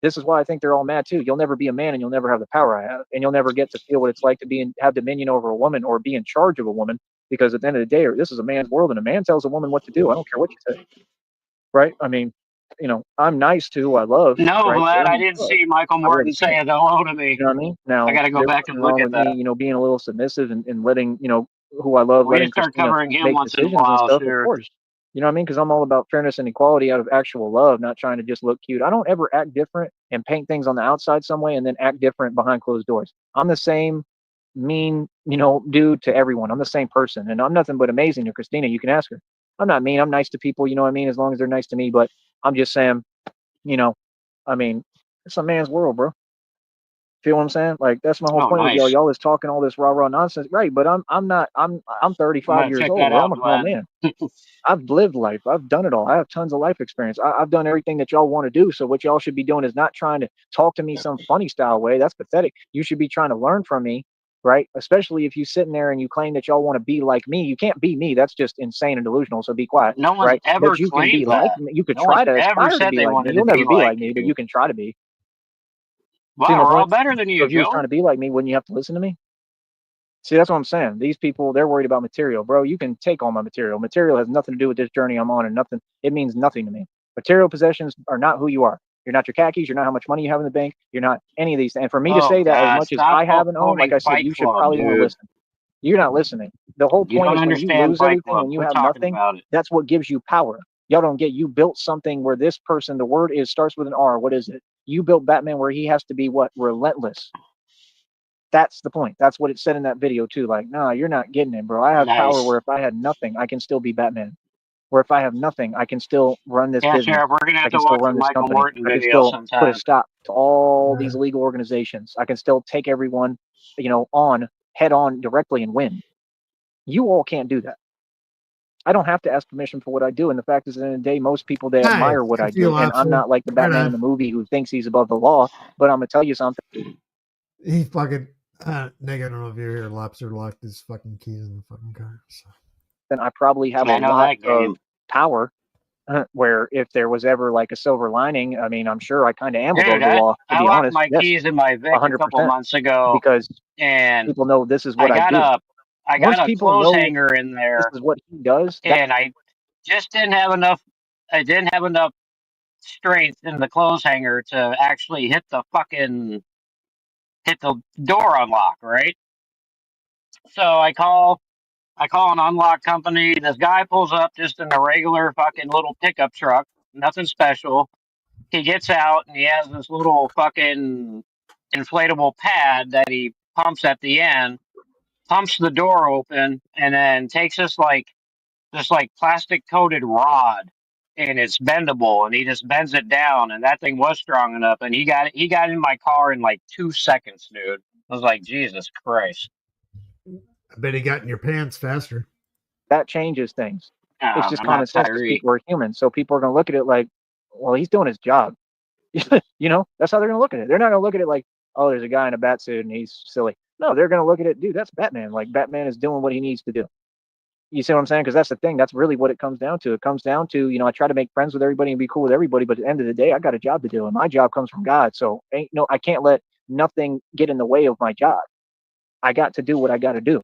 this is why I think they're all mad too. You'll never be a man, and you'll never have the power I have, and you'll never get to feel what it's like to have dominion over a woman or be in charge of a woman. Because at the end of the day, this is a man's world, and a man tells a woman what to do. I don't care what you say, right? I mean, I'm nice to who I love, No, right Vlad, I there, didn't but see Michael I love Morton a man. say hello to You me. know what I mean? I Now, got to go there's back and nothing look wrong at with me, that. being a little submissive and letting, who I love, We need to letting start Christina covering him make once in a decisions and while, stuff, of sure. course. You know what I mean? Because I'm all about fairness and equality out of actual love, not trying to just look cute. I don't ever act different and paint things on the outside some way and then act different behind closed doors. I'm the same mean, dude to everyone. I'm the same person. And I'm nothing but amazing to Christina. You can ask her. I'm not mean. I'm nice to people, you know what I mean? As long as they're nice to me. But I'm just saying, you know, I mean, it's a man's world, bro. Feel what I'm saying? Like, that's my whole Oh, point with y'all. nice. Y'all is talking all this rah rah nonsense, right? But I'm not. I'm I'm 35 going to years check old, that bro. I'm out, a grown Vlad. man. I've lived life. I've done it all. I have tons of life experience. I've done everything that y'all want to do. So what y'all should be doing is not trying to talk to me some funny style way. That's pathetic. You should be trying to learn from me, right? Especially if you sitting there and you claim that y'all want to be like me. You can't be me. That's just insane and delusional. So be quiet, No one's right? ever But you can be claimed like that. me. You could No one's try to ever aspire to said be they like me. wanted to You'll be never be like like me, but you you. can try to be. See Wow, my we're all point? better than So you, if you was Joey. trying to be like me, wouldn't you have to listen to me? See, that's what I'm saying. These people, they're worried about material, bro. You can take all my material. Material has nothing to do with this journey I'm on, and nothing. It means nothing to me. Material possessions are not who you are. You're not your khakis. You're not how much money you have in the bank. You're not any of these. And for me to Oh say that, as God, much as stop I have and own, like quoting I said, Fight you should Club, probably want to dude. listen. You're not listening. The whole You point don't is when you understand lose Fight everything, Club. when you Quit have talking nothing, about it. that's what gives you power. Y'all don't get. You built something where this person, the word is starts with an R. What is it? You built Batman where he has to be what? Relentless. That's the point. That's what it said in that video too. Like, nah, you're not getting it, bro. I have power Nice. where if I had nothing, I can still be Batman. Where if I have nothing, I can still run this Yeah, business. Sheriff, we're gonna I have can to still watch a run this Michael company. Morton I can video still put a sometime. stop to all these illegal organizations. I can still take everyone, on head on directly and win. You all can't do that. I don't have to ask permission for what I do. And the fact is, at the end of the day, most people, they Hi, admire what I good for you, do. And I'm lobster. not like the Right Batman in on. the movie who thinks he's above the law. But I'm gonna tell you something. He fucking Nick, I don't know if you're here. Lobster locked his fucking keys in the fucking car. So. Then I probably have a I know lot that of game. power. Where if there was ever like a silver lining, I mean, I'm sure I kind of am Dude, above the law, to I be locked honest. my Yes, keys in my Vic a couple 100%, months ago, because and people know this is I what I got do. a I got Once a people clothes know hanger in this there, is what he does, that and I just didn't have enough. I didn't have enough strength in the clothes hanger to actually hit the door unlock, right? So I call an unlock company. This guy pulls up just in a regular fucking little pickup truck, nothing special. He gets out and he has this little fucking inflatable pad that he pumps at the end, pumps the door open, and then takes this like plastic coated rod, and it's bendable, and he just bends it down, and that thing was strong enough, and he got in my car in like 2 seconds, dude. I was like, Jesus Christ. I bet he got in your pants faster. that changes things. It's just I'm common not sense because Tyree. people are human. So people are going to look at it like, well, he's doing his job. That's how they're going to look at it. They're not going to look at it like, oh, there's a guy in a bat suit and he's silly. No, they're going to look at it, dude, that's Batman. Like Batman is doing what he needs to do. You see what I'm saying? Because that's the thing. That's really what it comes down to. It comes down to, I try to make friends with everybody and be cool with everybody, but at the end of the day, I got a job to do, and my job comes from God. So I can't let nothing get in the way of my job. I got to do what I got to do.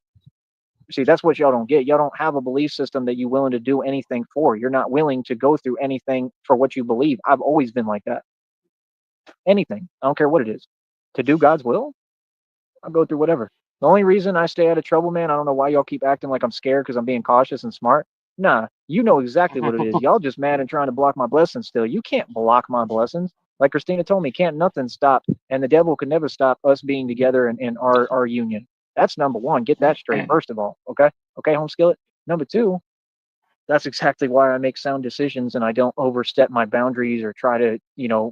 See, that's what y'all don't get. Y'all don't have a belief system that you're willing to do anything for. You're not willing to go through anything for what you believe. I've always been like that. Anything. I don't care what it is. To do God's will, I'll go through whatever. The only reason I stay out of trouble, man, I don't know why y'all keep acting like I'm scared because I'm being cautious and smart. Nah, you know exactly what it is. Y'all just mad and trying to block my blessings still. You can't block my blessings. Like Christina told me, can't nothing stop, and the devil could never stop us being together in our union. That's number one. Get that straight, first of all. Okay? Okay, home skillet. Number two, that's exactly why I make sound decisions and I don't overstep my boundaries or try to,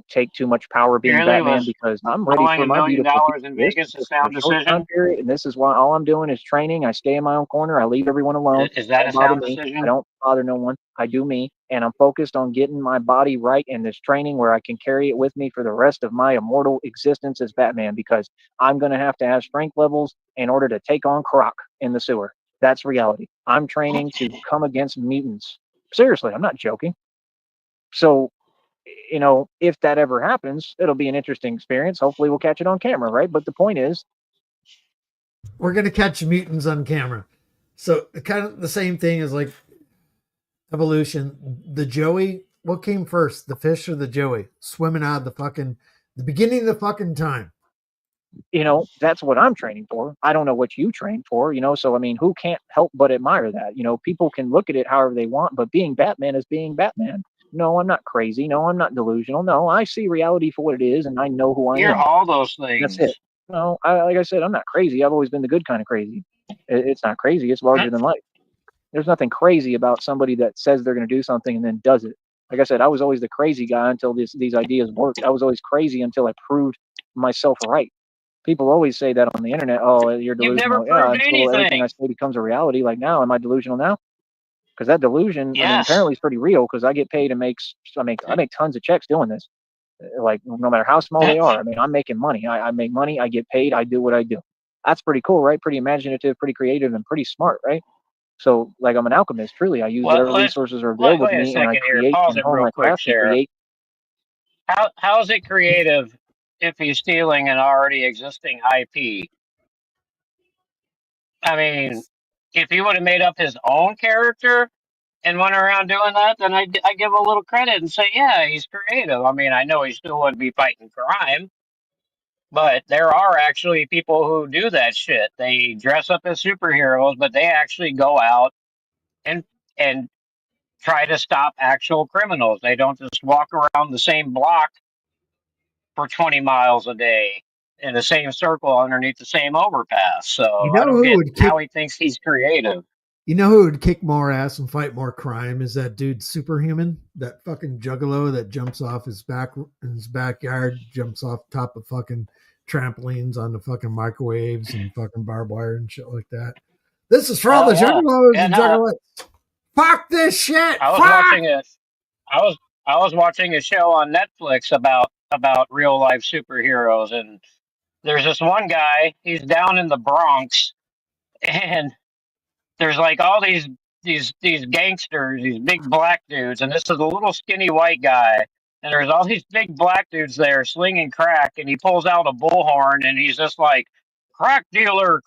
take too much power being Really? Batman Was because I'm ready blowing for $1 my million beautiful people. in This is Vegas a just for a sound short time decision? period, and this is why all I'm doing is training. I stay in my own corner. I leave everyone alone. Is that a Don't bother sound me. I decision? don't bother no one. I do me, and I'm focused on getting my body right in this training where I can carry it with me for the rest of my immortal existence as Batman because I'm going to have strength levels in order to take on Croc in the sewer. That's reality. I'm training to come against mutants. Seriously, I'm not joking. So, if that ever happens, it'll be an interesting experience. Hopefully, we'll catch it on camera, right? But the point is, We're gonna catch mutants on camera. So kind of the same thing as like evolution. The Joey, what came first, the fish or the Joey? Swimming out of the beginning of the fucking time. that's what I'm training for. I don't know what you train for, so I mean, who can't help but admire that? People can look at it however they want, but being Batman is being Batman. No, I'm not crazy. No, I'm not delusional. No, I see reality for what it is and I know who I You're am. all those That's it. things. No, like I said, I'm not crazy. I've always been the good kind of crazy. It's not crazy. It's larger than life. There's nothing crazy about somebody that says they're going to do something and then does it. Like I said, I was always the crazy guy until these ideas worked. I was always crazy until I proved myself right. People always say that on the internet. Oh, you're You've never delusional. Yeah, proved until everything I anything. say becomes a reality. Like now, am I delusional now? Because that delusion, I mean, Yes. apparently it's pretty real. Because I get paid and I make tons of checks doing this. Like no matter how small they are. I mean, I'm making money. I make money. I get paid. I do what I do. That's pretty cool, right? Pretty imaginative, pretty creative, and pretty smart, right? So, like, I'm an alchemist. Truly, I use Well, whatever resources are available to wait a me, and I second here. create Pause and it hone real my quick, craft and Sheriff. create. How is it creative if he's stealing an already existing IP? I mean, if he would have made up his own character and went around doing that, then I give him a little credit and say, yeah, he's creative. I mean, I know he still wouldn't be fighting crime, but there are actually people who do that shit. They dress up as superheroes, but they actually go out and and try to stop actual criminals. They don't just walk around the same block for 20 miles a day in the same circle underneath the same overpass. You So I know don't who get would kick? how he thinks he's creative. You know who would kick more ass and fight more crime is that dude Superhuman, that fucking juggalo that jumps off his back in his backyard, jumps off top of fucking trampolines on the fucking microwaves and fucking barbed wire and shit like that. This is for all Oh the yeah, juggalos yeah. and No, juggalettes. Fuck this shit. I was Fuck. watching it. I was I was watching a show on Netflix about real life superheroes, and there's this one guy. He's down in the Bronx, and there's like all these gangsters, these big black dudes, and this is a little skinny white guy. And there's all these big black dudes there slinging crack, and he pulls out a bullhorn, and he's just like, crack dealer,"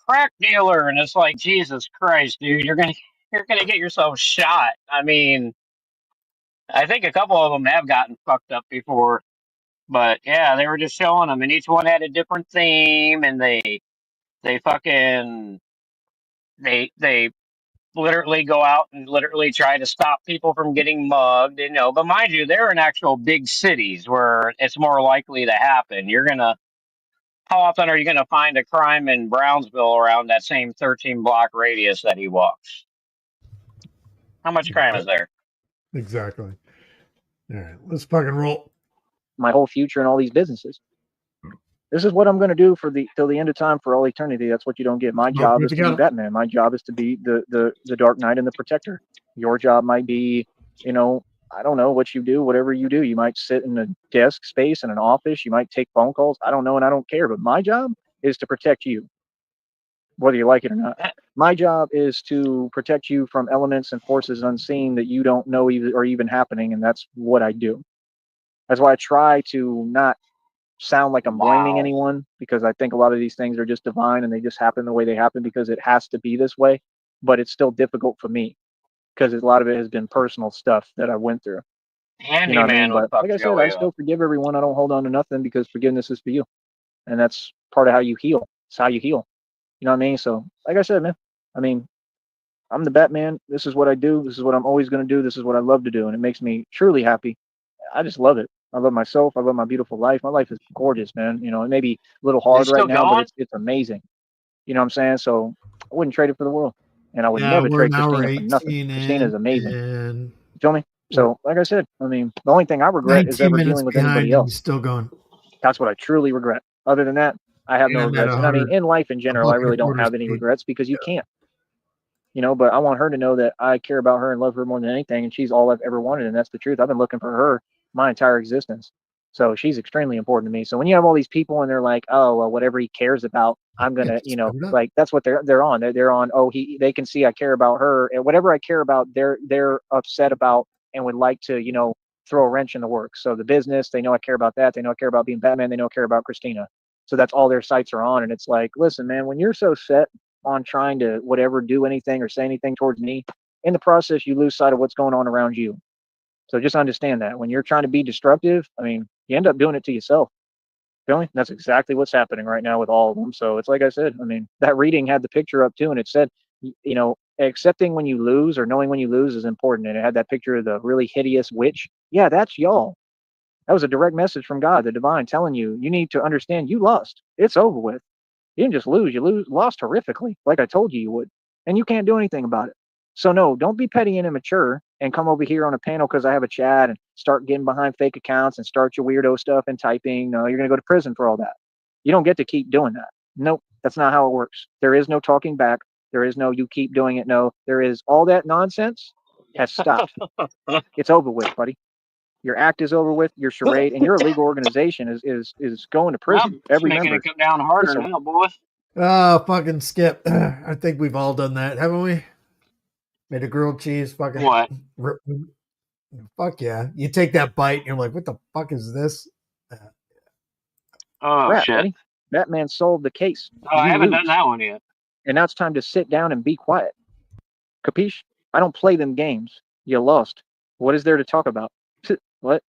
and it's like, Jesus Christ, dude, you're gonna get yourself shot. I mean, I think a couple of them have gotten fucked up before, but yeah, they were just showing them, and each one had a different theme, and they fucking they literally go out and literally try to stop people from getting mugged, you know. But mind you, they're in actual big cities where it's more likely to happen. How often are you gonna find a crime in Brownsville around that same 13 block radius that he walks? How much crime is there? Exactly. All right, let's fucking roll. My whole future in all these businesses. This is what I'm going to do for till the end of time, for all eternity. That's what you don't get. My job is to be Batman. My job is to be the Dark Knight and the Protector. Your job might be, I don't know what you do, whatever you do. You might sit in a desk space in an office. You might take phone calls. I don't know, and I don't care. But my job is to protect you, whether you like it or not. My job is to protect you from elements and forces unseen that you don't know are even happening, and that's what I do. That's why I try to not sound like I'm blaming Wow. anyone, because I think a lot of these things are just divine and they just happen the way they happen because it has to be this way. But it's still difficult for me because a lot of it has been personal stuff that I went through. You know what I mean? Handyman would But fuck like I said, I Joey still up. forgive everyone. I don't hold on to nothing because forgiveness is for you. And that's part of how you heal. It's how you heal. You know what I mean? So, like I said, man, I mean, I'm the Batman. This is what I do. This is what I'm always going to do. This is what I love to do. And it makes me truly happy. I just love it. I love myself. I love my beautiful life. My life is gorgeous, man. It may be a little Is he hard right still now, but going? it's amazing. You know what I'm saying? So I wouldn't trade it for the world, and I would Yeah, never we're trade an hour Christina for nothing. 18 Christina is in, amazing. and You feel me? So, like I said, I mean, the only thing I regret is 19 ever minutes dealing with behind, anybody and he's else. still going. That's what I truly regret. Other than that, I have And no I'm at regrets. And I mean, 100, in life in a general, I buck and really a don't quarter have any speed. regrets because you Yeah. can't. But I want her to know that I care about her and love her more than anything, and she's all I've ever wanted, and that's the truth. I've been looking for her my entire existence. So she's extremely important to me. So when you have all these people and they're like, oh, well, whatever he cares about, I'm Yeah, gonna, just put it up. like that's what they're on. They're on. Oh, they can see I care about her, and whatever I care about, they're upset about and would like to, throw a wrench in the works. So the business, they know I care about that. They know I care about being Batman. They know I care about Christina. So that's all their sights are on. And it's like, listen, man, when you're so set on trying to whatever do anything or say anything towards me, in the process, you lose sight of what's going on around you. So just understand that when you're trying to be destructive, I mean, you end up doing it to yourself. Feel me? That's exactly what's happening right now with all of them. So it's like I said, I mean, that reading had the picture up too, and it said, accepting when you lose or knowing when you lose is important. And it had that picture of the really hideous witch. Yeah, that's y'all. That was a direct message from God, the divine, telling you, you need to understand you lost. It's over with. You didn't just lose, lost horrifically, like I told you you would. And you can't do anything about it. So no, don't be petty and immature and come over here on a panel because I have a chat and start getting behind fake accounts and start your weirdo stuff and typing. No, you're gonna go to prison for all that. You don't get to keep doing that. Nope, that's not how it works. There is no talking back. There is no you keep doing it. No, there is all that nonsense has stopped. It's over with, buddy. Your act is over with, your charade, and your illegal organization is going to Well, prison. it's Every making member. it come down harder It's a now, boy. Oh, fucking Skip. I think we've all done that, haven't we? Made a grilled cheese, fucking What? rip. Fuck yeah. You take that bite and you're like, what the fuck is this? Oh crap, shit! buddy. Batman solved the case. Oh, I You haven't done lose. that one yet. And now it's time to sit down and be quiet. Capiche? I don't play them games. You lost. What is there to talk about? What?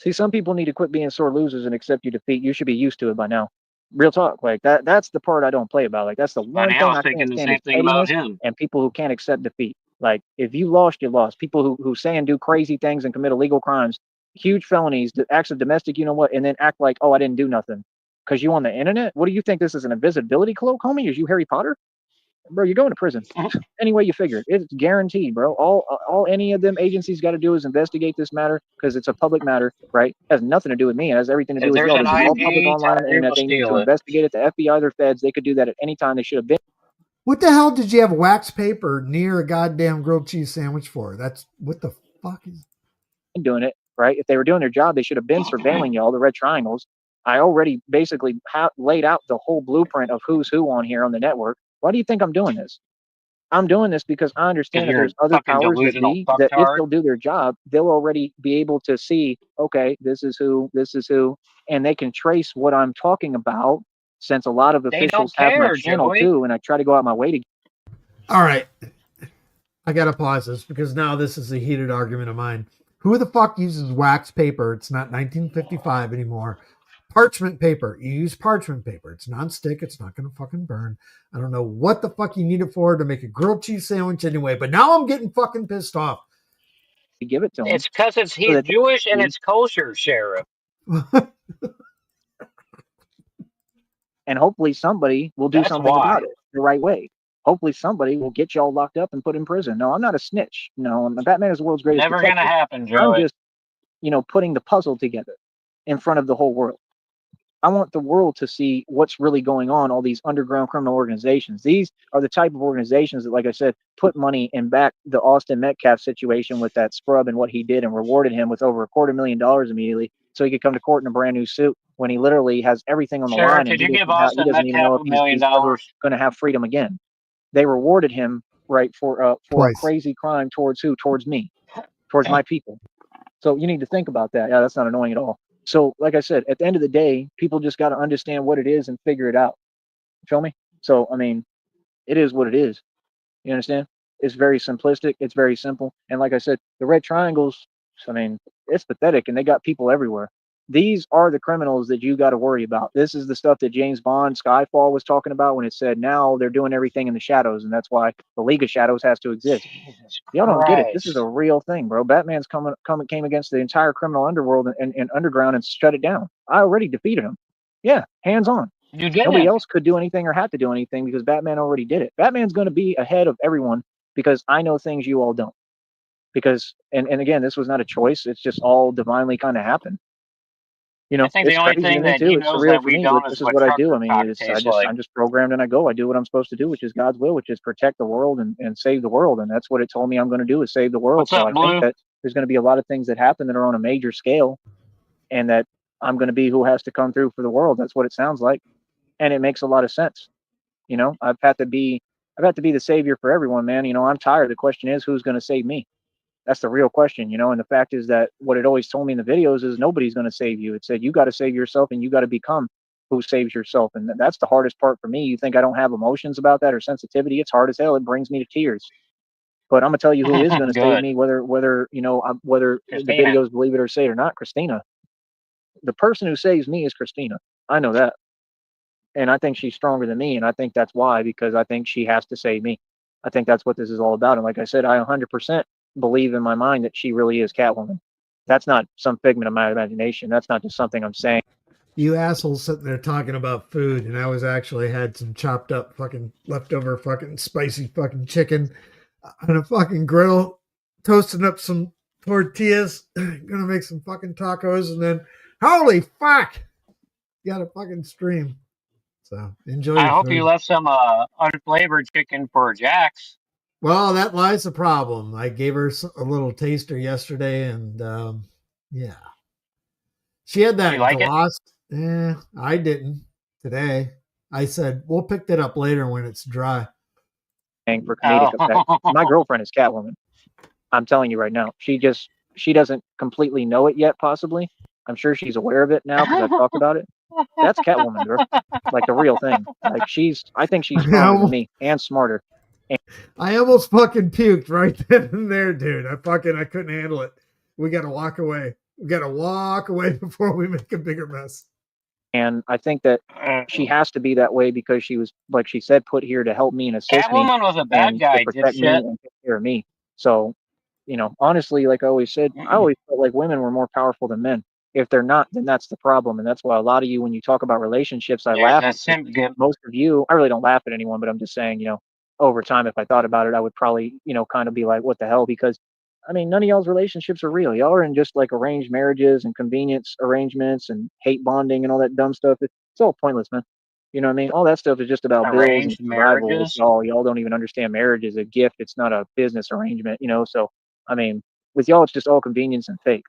See, some people need to quit being sore losers and accept your defeat. You should be used to it by now. Real talk. Like that's the part I don't play about. Like that's the one Funny, I thing was I can't thinking the stand is same thing about pettiness him. and people who can't accept defeat. Like if you lost, you lost. People who say and do crazy things and commit illegal crimes, huge felonies, acts of domestic, you know what, and then act like, oh, I didn't do nothing. Because you on the internet? What do you think this is an invisibility cloak, homie? Is you Harry Potter? Bro, you're going to prison. Any way you figure it, it's guaranteed, bro. All any of them agencies got to do is investigate this matter because it's a public matter, right? It has nothing to do with me. It has everything to do If with there's y'all. an This is all public IP, online on the Tiger internet. will They need to steal it. investigate it. The FBI, their feds, they could do that at any time. They should have been What the hell did you have wax paper near a goddamn grilled cheese sandwich for? That's what the fuck is. doing it, right? If they were doing their job, they should have been surveilling y'all, the red triangles. I already basically laid out the whole blueprint of who's who on here on the network. Why do you think I'm doing this? I'm doing this because I understand Because that you're a there's other fucking powers that delusional be that if fucktard. they'll do their job, they'll already be able to see, okay, this is who, and they can trace what I'm talking about since a lot of They officials don't have my care, channel Joey. too, and I try to go out my way to. All right. I got to pause this because now this is a heated argument of mine. Who the fuck uses wax paper? It's not 1955 anymore. Parchment paper. You use parchment paper. It's non-stick. It's not going to fucking burn. I don't know what the fuck you need it for to make a grilled cheese sandwich anyway, but now I'm getting fucking pissed off. Give it to them. It's because he's Jewish and it's kosher, Sheriff. And hopefully somebody will do That's something why. about it the right way. Hopefully somebody will get y'all locked up and put in prison. No, I'm not a snitch. No, Batman is the world's greatest Never gonna detective. happen, Joey. I'm just, putting the puzzle together in front of the whole world. I want the world to see what's really going on, all these underground criminal organizations. These are the type of organizations that, like I said, put money and back the Austin Metcalf situation with that scrub and what he did and rewarded him with over $250,000 immediately so he could come to court in a brand new suit when he literally has everything on the Sheriff, line and could he you give doesn't Austin even know Metcalf if $1 million? he's ever going to have freedom again. They rewarded him, right, for a crazy crime towards who? Towards me, towards my people. So you need to think about that. Yeah, that's not annoying at all. So, like I said, at the end of the day, people just got to understand what it is and figure it out. You feel me? So, I mean, it is what it is. You understand? It's very simplistic. It's very simple. And like I said, the red triangles, I mean, it's pathetic and they got people everywhere. These are the criminals that you got to worry about. This is the stuff that James Bond Skyfall was talking about when it said now they're doing everything in the shadows. And that's why the League of Shadows has to exist. Y'all don't get it. This is a real thing, bro. Batman's came against the entire criminal underworld and underground and shut it down. I already defeated him. Yeah, hands on. You did Nobody it. else could do anything or had to do anything because Batman already did it. Batman's going to be ahead of everyone because I know things you all don't. Because and again, this was not a choice. It's just all divinely kind of happened. I think the it's only crazy to thing me that too. he It's knows surreal that for we me, but don't is this is what what I do. I trucker mean, cock tastes like. I'm just programmed and I go. I do what I'm supposed to do, which is God's will, which is protect the world and save the world. And that's what it told me I'm going to do is save the world. What's So up, I think Blue? that there's going to be a lot of things that happen that are on a major scale, and that I'm going to be who has to come through for the world. That's what it sounds like, and it makes a lot of sense. I've had to be the savior for everyone, man. I'm tired. The question is, who's going to save me? That's the real question, and the fact is that what it always told me in the videos is nobody's going to save you. It said you got to save yourself and you got to become who saves yourself. And that's the hardest part for me. You think I don't have emotions about that or sensitivity? It's hard as hell. It brings me to tears. But I'm gonna tell you who is going to save me, whether whether the Christina. videos believe it or say it or not. Christina. The person who saves me is Christina. I know that, and I think she's stronger than me, and I think that's why, because I think she has to save me. I think that's what this is all about. And like I said, I 100% believe in my mind that she really is Catwoman. That's not some figment of my imagination. That's not just something I'm saying. You assholes sitting there talking about food, and I was actually had some chopped up fucking leftover fucking spicy fucking chicken on a fucking grill, toasting up some tortillas, gonna make some fucking tacos, and then holy fuck, got a fucking stream. So enjoy I your hope food. you left some unflavored chicken for Jax. Well, that lies the problem. I gave her a little taster yesterday, and yeah, she had that like gloss. I didn't today. I said we'll pick that up later when it's dry. For comedic effect. My girlfriend is Catwoman. I'm telling you right now. She doesn't completely know it yet. Possibly. I'm sure she's aware of it now because I've talked about it. That's Catwoman, bro. Like the real thing. Like I think she's stronger than me and smarter. I almost fucking puked right then and there, dude. I couldn't handle it. We got to walk away. We got to walk away before we make a bigger mess. And I think that she has to be that way because she was, like she said, put here to help me and assist me Catwoman was a bad and to guy, protect me dipshit. and take care of me. So, honestly, like I always said, I always felt like women were more powerful than men. If they're not, then that's the problem. And that's why a lot of you, when you talk about relationships, I There's laugh. a simp. Most of you, I really don't laugh at anyone, but I'm just saying, over time, if I thought about it, I would probably, kind of be like, what the hell? Because, I mean, none of y'all's relationships are real. Y'all are in just like arranged marriages and convenience arrangements and hate bonding and all that dumb stuff. It's all pointless, man. You know what I mean? All that stuff is just about bills and Arranged survival with marriages. y'all. Y'all don't even understand marriage is a gift. It's not a business arrangement, So, I mean, with y'all, it's just all convenience and fake.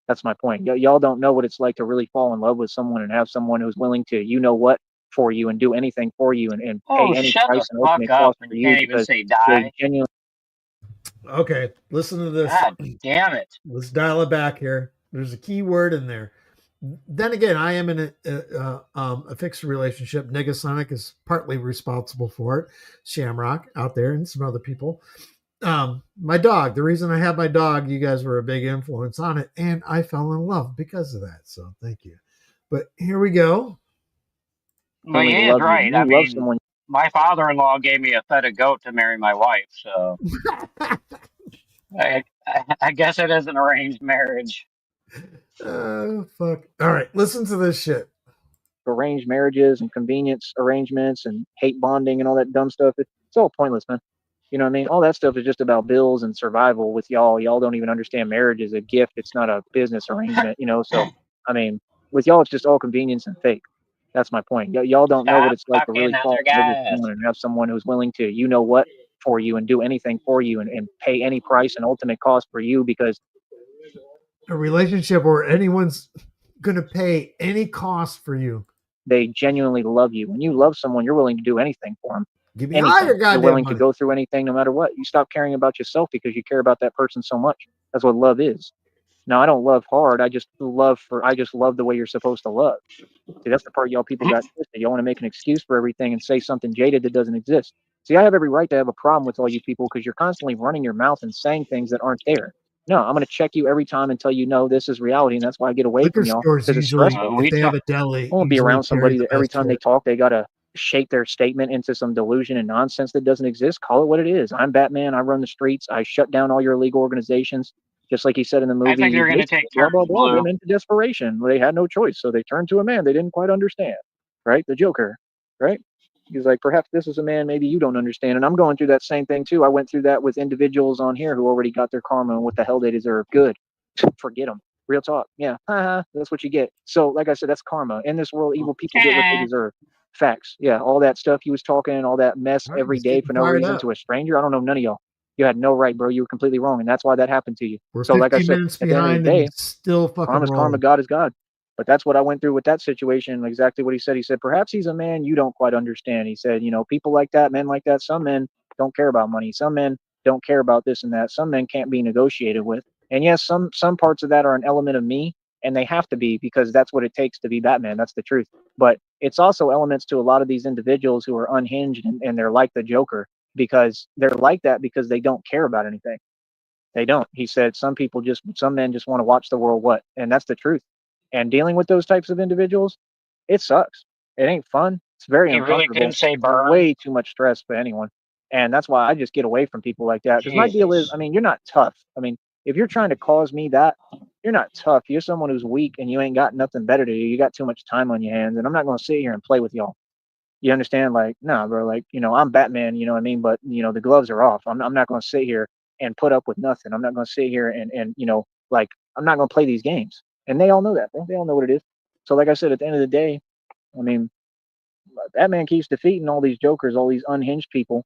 That's my point. Y'all don't know what it's like to really fall in love with someone and have someone who's willing to, what, for you and do anything for you and Oh, pay any shut the price and fuck ultimate up! cost And for you you can't even because say they die. genuinely. Okay, listen to this. God damn it! Let's dial it back here. There's a key word in there. Then again, I am in a fixed relationship. Negasonic is partly responsible for it. Shamrock out there and some other people. My dog. The reason I have my dog, you guys were a big influence on it, and I fell in love because of that. So thank you. But here we go. Well, he is Love you. right. When I you love mean, someone, my father-in-law gave me a fed of goat to marry my wife, so I guess it is an arranged marriage. Oh fuck! All right, listen to this shit. arranged marriages and convenience arrangements and hate bonding and all that dumb stuff, it's all pointless, man. You know what I mean? All that stuff is just about bills and survival with y'all. Y'all don't even understand marriage is a gift. It's not a business arrangement, So, I mean, with y'all, it's just all convenience and fake. That's my point. Y'all don't know what Stop it's like to fucking really fall other in love with guys. someone and have someone who's willing to, what, for you and do anything for you and pay any price and ultimate cost for you because A relationship where anyone's gonna pay any cost for you. they genuinely love you. When you love someone, you're willing to do anything for them. Give me all Anything. your You're goddamn willing to money. go through anything no matter what. You stop caring about yourself because you care about that person so much. That's what love is. Now I don't love hard. I just love the way you're supposed to love. See, that's the part y'all people got twisted. Y'all want to make an excuse for everything and say something jaded that doesn't exist. See, I have every right to have a problem with all you people because you're constantly running your mouth and saying things that aren't there. No, I'm going to check you every time until you know this is reality, and that's why I get away Liquor from y'all stores because it's usually, stressful. if We they have talk. a deli, I won't be usually around carry somebody the that every best time they shit. talk, they got to shape their statement into some delusion and nonsense that doesn't exist. Call it what it is. I'm Batman. I run the streets. I shut down all your illegal organizations. Just like he said in the I think movie, they're gonna take blah, blah, turns, blah, Blue. went into desperation. They had no choice. So they turned to a man they didn't quite understand, right? The Joker, right? He's like, perhaps this is a man maybe you don't understand. And I'm going through that same thing too. I went through that with individuals on here who already got their karma and what the hell they deserve. Good. Forget them. Real talk. Yeah. That's what you get. So, like I said, that's karma. In this world, evil people get what they deserve. Facts. Yeah. All that stuff he was talking, all that mess All right, every he's day getting for no fired reason up. to a stranger. I don't know none of y'all. You had no right, bro. You were completely wrong. And that's why that happened to you. We're So, like I 15 said, minutes at the end of the behind and day, he's still fucking karma's karma, rolling. God is God. But that's what I went through with that situation. Exactly what he said. He said, perhaps he's a man you don't quite understand. He said, people like that, men like that, some men don't care about money. Some men don't care about this and that. Some men can't be negotiated with. And yes, some parts of that are an element of me, and they have to be because that's what it takes to be Batman. That's the truth. But it's also elements to a lot of these individuals who are unhinged and they're like the Joker because they're like that because they don't care about anything. They don't. He said some men just want to watch the world what, and that's the truth. And dealing with those types of individuals, it sucks. It ain't fun. It's very He really couldn't uncomfortable. say burn. Way too much stress for anyone. And that's why I just get away from people like that. Because my deal is, Jesus. I mean, you're not tough. I mean, if you're trying to cause me that, you're not tough. You're someone who's weak and you ain't got nothing better to do. You got too much time on your hands. And I'm not going to sit here and play with y'all. You understand? Like, no, bro, like, I'm Batman, you know what I mean? But, the gloves are off. I'm not going to sit here and put up with nothing. I'm not going to sit here and, like, I'm not going to play these games. And they all know that, bro. They all know what it is. So, like I said, at the end of the day, I mean, Batman keeps defeating all these jokers, all these unhinged people.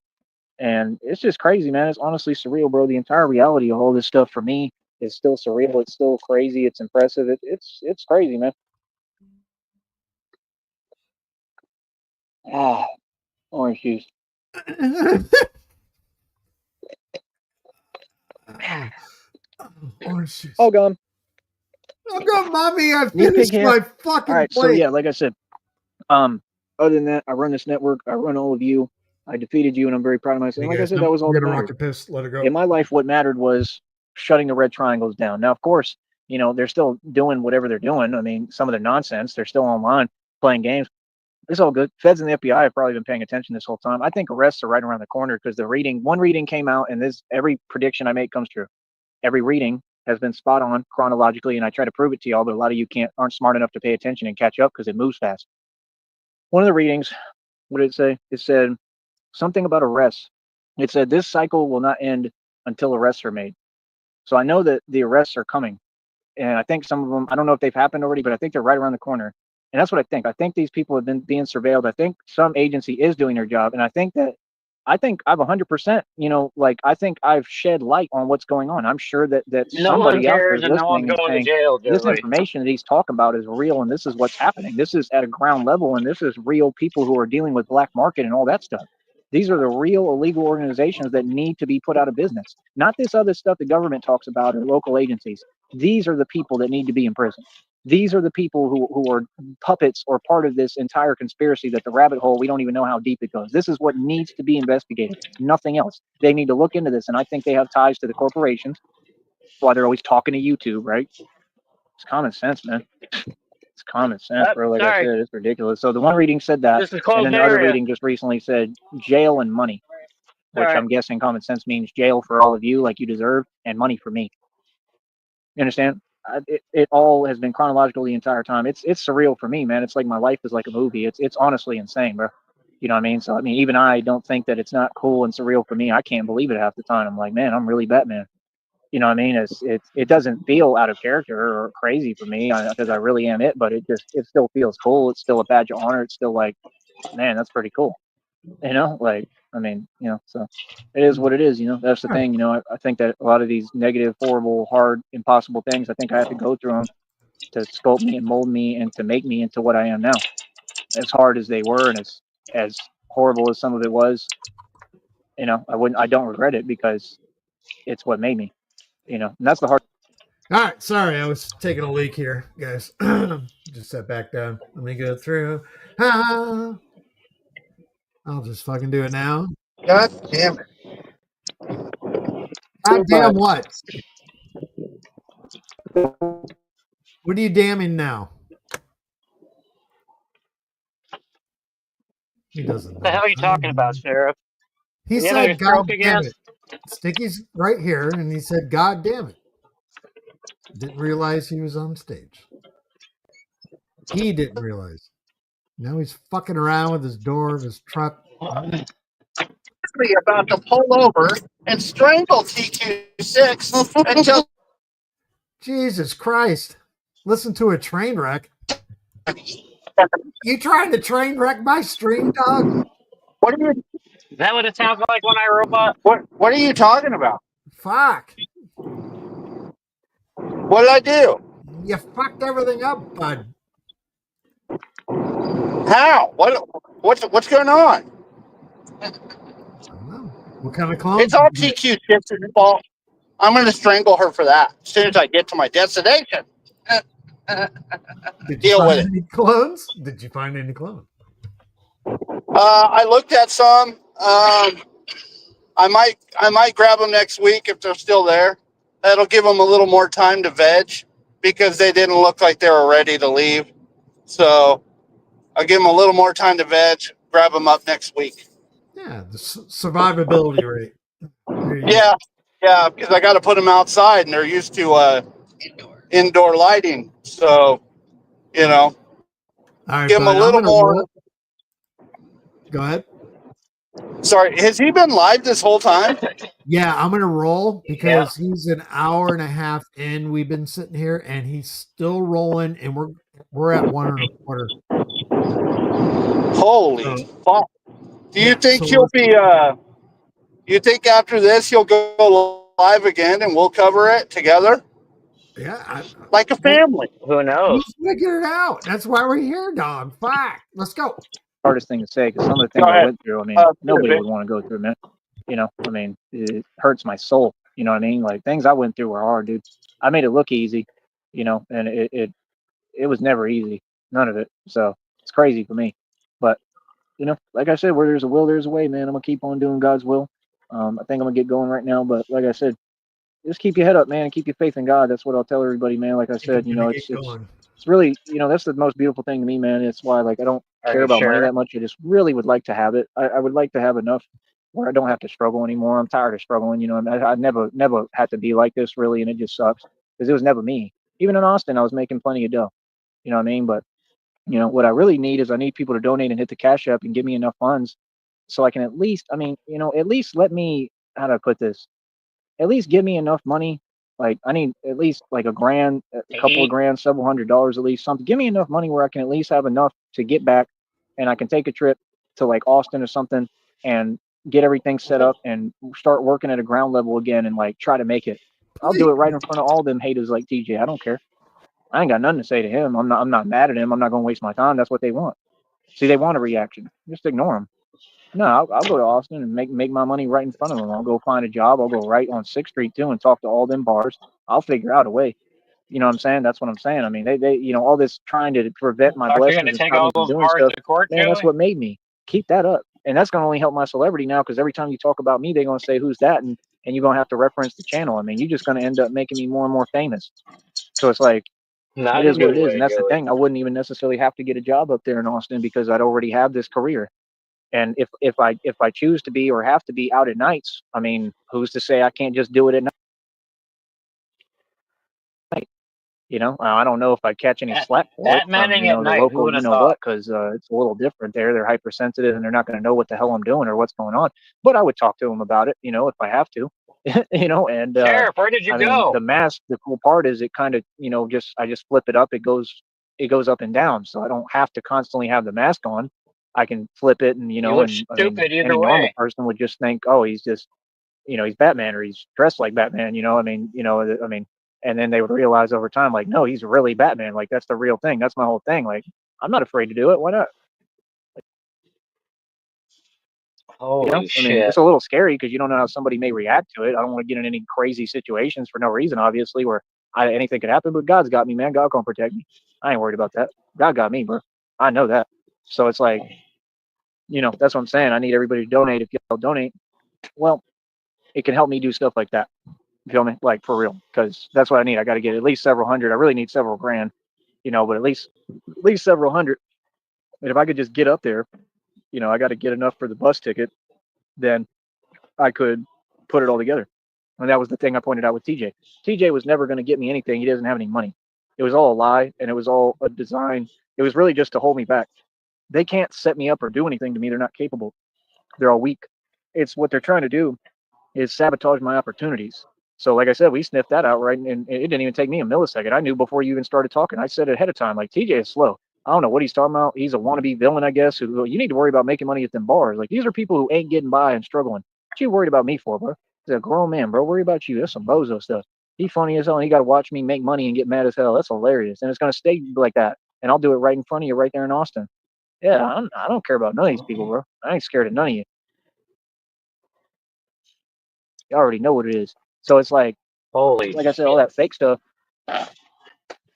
And it's just crazy, man. It's honestly surreal, bro. The entire reality of all this stuff for me is still surreal. It's still crazy. It's impressive. It's crazy, man. Ah, orange juice. Orange juice. All gone. Oh, God, mommy, I Need pig finished hair. my All fucking right. So plate. yeah, like I said, Other than that, I run this network. I run all of you. I defeated you, and I'm very proud of myself. Hey And like I guys, said, nope, that was all we're that gonna rock mattered. the piss. Let it go. In my life, what mattered was shutting the red triangles down. Now, of course, they're still doing whatever they're doing. I mean, some of their nonsense. They're still online playing games. It's all good. Feds and the FBI have probably been paying attention this whole time. I think arrests are right around the corner because one reading came out, and this every prediction I make comes true. Every reading has been spot on chronologically, and I try to prove it to y'all, but a lot of you aren't smart enough to pay attention and catch up because it moves fast. One of the readings, what did it say? It said something about arrests. It said this cycle will not end until arrests are made. So I know that the arrests are coming, and I think some of them, I don't know if they've happened already, but I think they're right around the corner. And that's what I think. I think these people have been being surveilled. I think some agency is doing their job, and I think I've 100%, like I think I've shed light on what's going on. I'm sure that No one somebody out there cares, is and no one's listening and going to saying jail, this Joey. information that he's talking about is real, and this is what's happening. This is at a ground level, and this is real people who are dealing with black market and all that stuff. These are the real illegal organizations that need to be put out of business, not this other stuff the government talks about or local agencies. These are the people that need to be in prison. These are the people who are puppets or part of this entire conspiracy that the rabbit hole, we don't even know how deep it goes. This is what needs to be investigated, nothing else. They need to look into this, and I think they have ties to the corporations. That's why they're always talking to YouTube, right? It's common sense, man. It's common sense, bro. Like I Sorry, said, it's ridiculous. So the one reading said that, this is and closed then the other area. reading just recently said jail and money, All which right. I'm guessing common sense means jail for all of you, like you deserve, and money for me. You understand? It all has been chronological the entire time. It's surreal for me, man. It's like my life is like a movie. It's honestly insane, bro. You know what I mean? So I mean, even I don't think that it's not cool and surreal for me. I can't believe it half the time. I'm like, man, I'm really Batman. You know what I mean? It doesn't feel out of character or crazy for me because I really am it, but it still feels cool. It's still a badge of honor. It's still like, man, that's pretty cool. Like I mean, so it is what it is. That's the All right. thing. I think that a lot of these negative, horrible, hard, impossible things, I think I have to go through them to sculpt me and mold me and to make me into what I am now. As hard as they were and as horrible as some of it was, I don't regret it because it's what made me. And that's the hard. All right, sorry, I was taking a leak here, guys. Just sat back down. Let me go through. Ah, I'll just fucking do it now. God damn it. God damn what? What are you damning now? He doesn't What the know. hell are you talking about, Sheriff? He Are you having a said, God stroke damn again? it. Sticky's right here, and he said, God damn it. Didn't realize he was on stage. He didn't realize. Now he's fucking around with his door of his truck. About to pull over and strangle TQ6 until Jesus Christ. Listen to a train wreck. You trying to train wreck my stream, dog? what are you Is that what it sounds like when I robot? what are you talking about? Fuck. What did I do? You fucked everything up, bud. How? What's going on? I don't know. What kind of clone? It's all TQ6's fault. I'm going to strangle her for that as soon as I get to my destination. Did you Deal find with it. any clones? Did you find any clones? I looked at some. I might grab them next week if they're still there. That'll give them a little more time to veg because they didn't look like they were ready to leave. So I'll give them a little more time to veg. Grab them up next week. Yeah, the survivability rate. Yeah, because I got to put them outside, and they're used to indoor lighting. So All right, give them a bud. I'm little gonna more. roll. Go ahead. Sorry, has he been live this whole time? Yeah, I'm gonna roll Yeah. because he's an hour and a half in. We've been sitting here, and he's still rolling, and we're at 1.25. Holy So, fuck! Do you yeah. think So he'll be? You think after this he'll go live again, and we'll cover it together yeah, like a family? Who knows? we'll figure it out. That's why we're here, dog. Fuck. Let's go. Hardest thing to say because some of the Go things I ahead. went through, I mean, nobody Vic. would want to go through, man. I mean, it hurts my soul. You know what I mean? Like things I went through were hard, dude. I made it look easy, and it was never easy, none of it. So It's crazy for me. But like I said, where there's a will, there's a way, man. I'm gonna keep on doing God's will. I think I'm gonna get going right now, but like I said, just keep your head up, man, and keep your faith in God. That's what I'll tell everybody, man. Like I Keep said, it gonna it's get going. it's really, that's the most beautiful thing to me, man. It's why, like, I don't Are care you about money sure? that much. I just really would like to have it. I would like to have enough where I don't have to struggle anymore. I'm tired of struggling. I never had to be like this really, and it just sucks because it was never me. Even in Austin, I was making plenty of dough. You know what I mean? But what I really need is I need people to donate and hit the cash app and give me enough funds so I can at least, I mean, at least let me, how do I put this? At least give me enough money. Like I need at least like a grand, a To couple of eat? grand, several $100s at least, something. Give me enough money where I can at least have enough to get back and I can take a trip to like Austin or something and get everything set up and start working at a ground level again and like try to make it. I'll do Please. it right in front of all them haters like TJ. I don't care. I ain't got nothing to say to him. I'm not mad at him. I'm not going to waste my time. That's what they want. See, they want a reaction. Just ignore them. No, I'll go to Austin and make my money right in front of them. I'll go find a job. I'll go right on 6th Street too and talk to all them bars. I'll figure out a way. You know what I'm saying? That's what I'm saying. I mean, they all this trying to prevent my Aren't you blessings gonna and take stop me all from those doing bars stuff. to court, Man, that's Joey? what made me. Keep that up. And that's going to only help my celebrity now because every time you talk about me, they're going to say, who's that? And you're going to have to reference the channel. I mean, you're just going to end up making me more and more famous. So it's like, Not it in a is what good it is. And way, that's the Joey. thing. I wouldn't even necessarily have to get a job up there in Austin because I'd already have this career. And if I choose to be or have to be out at nights, I mean, who's to say I can't just do it at night? I don't know if I'd catch any slack for it from Batmaning at the night. Who local, would have what, thought? because it's a little different there. They're hypersensitive and they're not going to know what the hell I'm doing or what's going on. But I would talk to them about it, if I have to, And Sheriff, where did you I mean, go? the mask. The cool part is it kind of, just I just flip it up. It goes up and down, so I don't have to constantly have the mask on. I can flip it, and You look and I mean, stupid either any normal way. person would just think, oh, he's just he's Batman or he's dressed like Batman. I mean, and then they would realize over time, like, no, he's really Batman. Like that's the real thing. That's my whole thing. Like I'm not afraid to do it. Why not? Holy I mean, shit. it's a little scary because you don't know how somebody may react to it. I don't want to get in any crazy situations for no reason, obviously, where anything could happen. But God's got me, man. God gonna protect me. I ain't worried about that. God got me, bro. I know that. So it's like, that's what I'm saying. I need everybody to donate. If y'all donate, well, it can help me do stuff like that. You feel me? Like for real, because that's what I need. I got to get at least several hundred. I really need several grand, but at least several hundred. And if I could just get up there, I got to get enough for the bus ticket. Then I could put it all together. And that was the thing I pointed out with TJ. TJ was never going to get me anything. He doesn't have any money. It was all a lie, and it was all a design. It was really just to hold me back. They can't set me up or do anything to me. They're not capable. They're all weak. It's what they're trying to do is sabotage my opportunities. So, like I said, we sniffed that out, right? And it didn't even take me a millisecond. I knew before you even started talking. I said it ahead of time, like TJ is slow. I don't know what he's talking about. He's a wannabe villain, I guess. Who you need to worry about making money at them bars. Like these are people who ain't getting by and struggling. What you worried about me for, bro? He's a grown man, bro. Worry about you. That's some bozo stuff. He funny as hell, and he got to watch me make money and get mad as hell. That's hilarious, and it's gonna stay like that. And I'll do it right in front of you, right there in Austin. Yeah, I don't care about none of these people, bro. I ain't scared of none of you. You already know what it is. So it's Holy like I said, all shit. that fake stuff,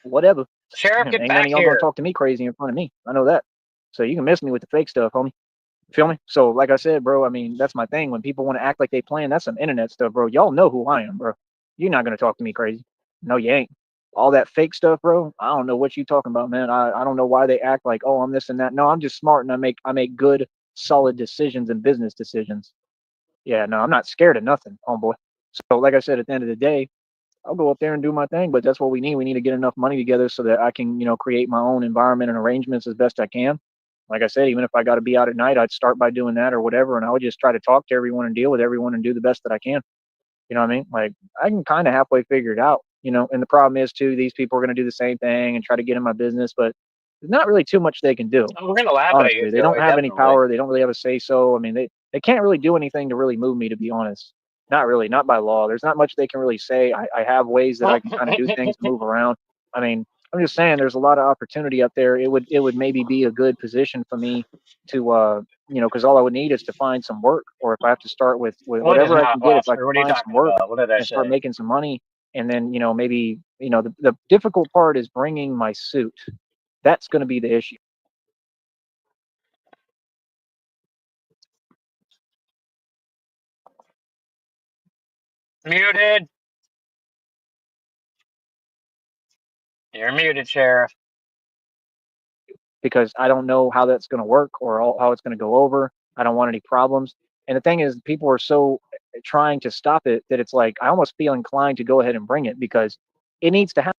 whatever. Sheriff, Ain't get none of back y'all gonna here. talk to me crazy in front of me. I know that. So you can miss me with the fake stuff, homie. Feel me? So like I said, bro, I mean, that's my thing. When people want to act like they playing, that's some internet stuff, bro. Y'all know who I am, bro. You're not gonna talk to me crazy. No, you ain't. All that fake stuff, bro. I don't know what you talking about, man. I don't know why they act like, oh, I'm this and that. No, I'm just smart and I make good, solid decisions and business decisions. Yeah, no, I'm not scared of nothing, homeboy. So like I said, at the end of the day, I'll go up there and do my thing, but that's what we need. We need to get enough money together so that I can, create my own environment and arrangements as best I can. Like I said, even if I got to be out at night, I'd start by doing that or whatever, and I would just try to talk to everyone and deal with everyone and do the best that I can. You know what I mean? Like I can kind of halfway figure it out, And the problem is too, these people are going to do the same thing and try to get in my business, but there's not really too much they can do. Oh, we're gonna laugh at you, Honestly, they don't Joey, have any definitely. power. They don't really have a say so. I mean, they can't really do anything to really move me, to be honest. Not really, not by law. There's not much they can really say. I have ways that I can kind of do things, move around. I mean, I'm just saying, there's a lot of opportunity up there. It would maybe be a good position for me to, because all I would need is to find some work, or if I have to start with What is whatever I can not get, if I possible? can What are you find some talking work about? What did I and start say? making some money, and then maybe the difficult part is bringing my suit. That's going to be the issue. Muted. You're muted, Sheriff. Because I don't know how that's going to work or how it's going to go over. I don't want any problems. And the thing is, people are so trying to stop it that it's like I almost feel inclined to go ahead and bring it because it needs to happen.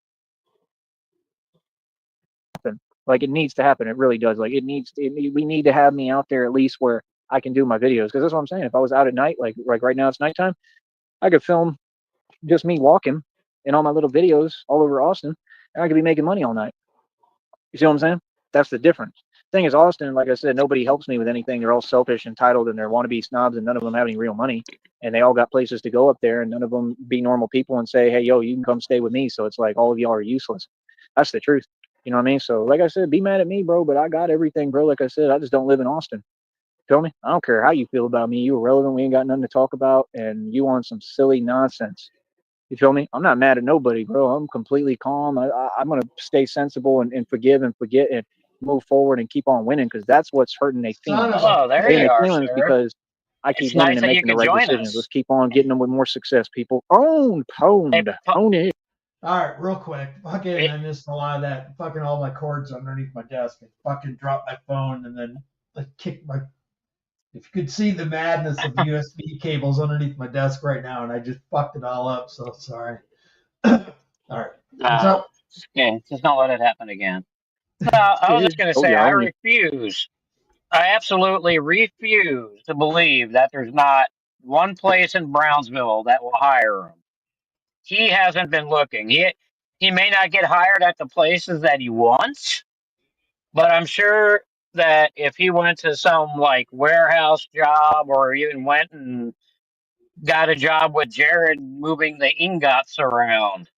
Like it needs to happen. It really does. Like it needs. We need to have me out there at least where I can do my videos because that's what I'm saying. If I was out at night, like right now it's nighttime, I could film just me walking and all my little videos all over Austin, and I could be making money all night. You see what I'm saying? That's the difference. Thing is, Austin, like I said, nobody helps me with anything. They're all selfish, entitled, and they're wannabe snobs, and none of them have any real money. And they all got places to go up there, and none of them be normal people and say, "Hey, yo, you can come stay with me." So it's like all of y'all are useless. That's the truth. You know what I mean? So, like I said, be mad at me, bro, but I got everything, bro. Like I said, I just don't live in Austin. Feel me? I don't care how you feel about me. You irrelevant. We ain't got nothing to talk about, and you on some silly nonsense. You feel me? I'm not mad at nobody, bro. I'm completely calm. I'm gonna stay sensible and forgive and forget and move forward and keep on winning because that's what's hurting their Son feelings. of a Oh, there Hurting you their are, feelings Sheriff. because I keep It's winning nice and that you making the could right join decisions. Let's us. keep on getting them with more success, people. Own, Hey, own it. All right, real quick. Fucking, I missed a lot of that. Fucking all my cords underneath my desk. I fucking dropped my phone and then I kicked my. If you could see the madness of USB cables underneath my desk right now, and I just fucked it all up. So sorry. All right, what's no, up? okay, just don't let it happen again. No, I was just going to Oh say yeah, I own it. refuse. I absolutely refuse to believe that there's not one place in Brownsville that will hire him. He hasn't been looking. He may not get hired at the places that he wants, but I'm sure that if he went to some like warehouse job or even went and got a job with Jared moving the ingots around,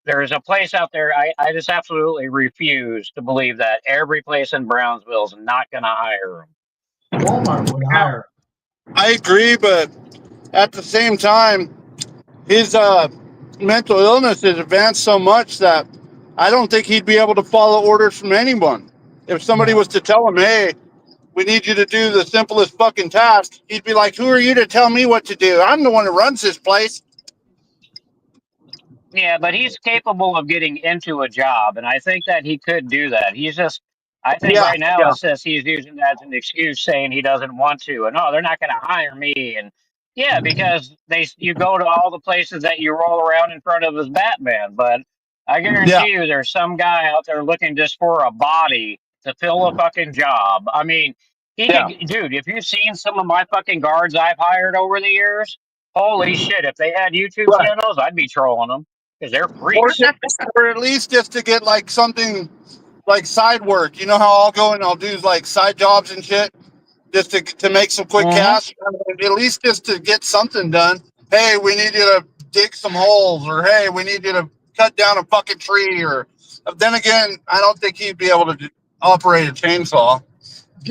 there's a place out there. I just absolutely refuse to believe that every place in Brownsville is not going to hire him. Walmart would Yeah, hire. I agree, but at the same time, his mental illness is advanced so much that I don't think he'd be able to follow orders from anyone. If somebody No. was to tell him, "Hey, we need you to do the simplest fucking task," he'd be like, "Who are you to tell me what to do? I'm the one who runs this place." Yeah, but he's capable of getting into a job, and I think that he could do that. He's just, I think Yeah, right now yeah, it says he's using that as an excuse, saying he doesn't want to, and oh, they're not going to hire me, and yeah, because you go to all the places that you roll around in front of as Batman, but I yeah, guarantee you, there's some guy out there looking just for a body to fill a fucking job. I mean, he could, yeah. dude. If you've seen some of my fucking guards I've hired over the years, holy shit! If they had YouTube Right. channels, I'd be trolling them because they're Or, freaks. or at least just to get like something like side work. You know how I'll go and I'll do like side jobs and shit just to make some quick Hmm. cash. At least just to get something done. Hey, we need you to dig some holes, or hey, we need you to cut down a fucking tree. Or then again, I don't think he'd be able to operate a chainsaw.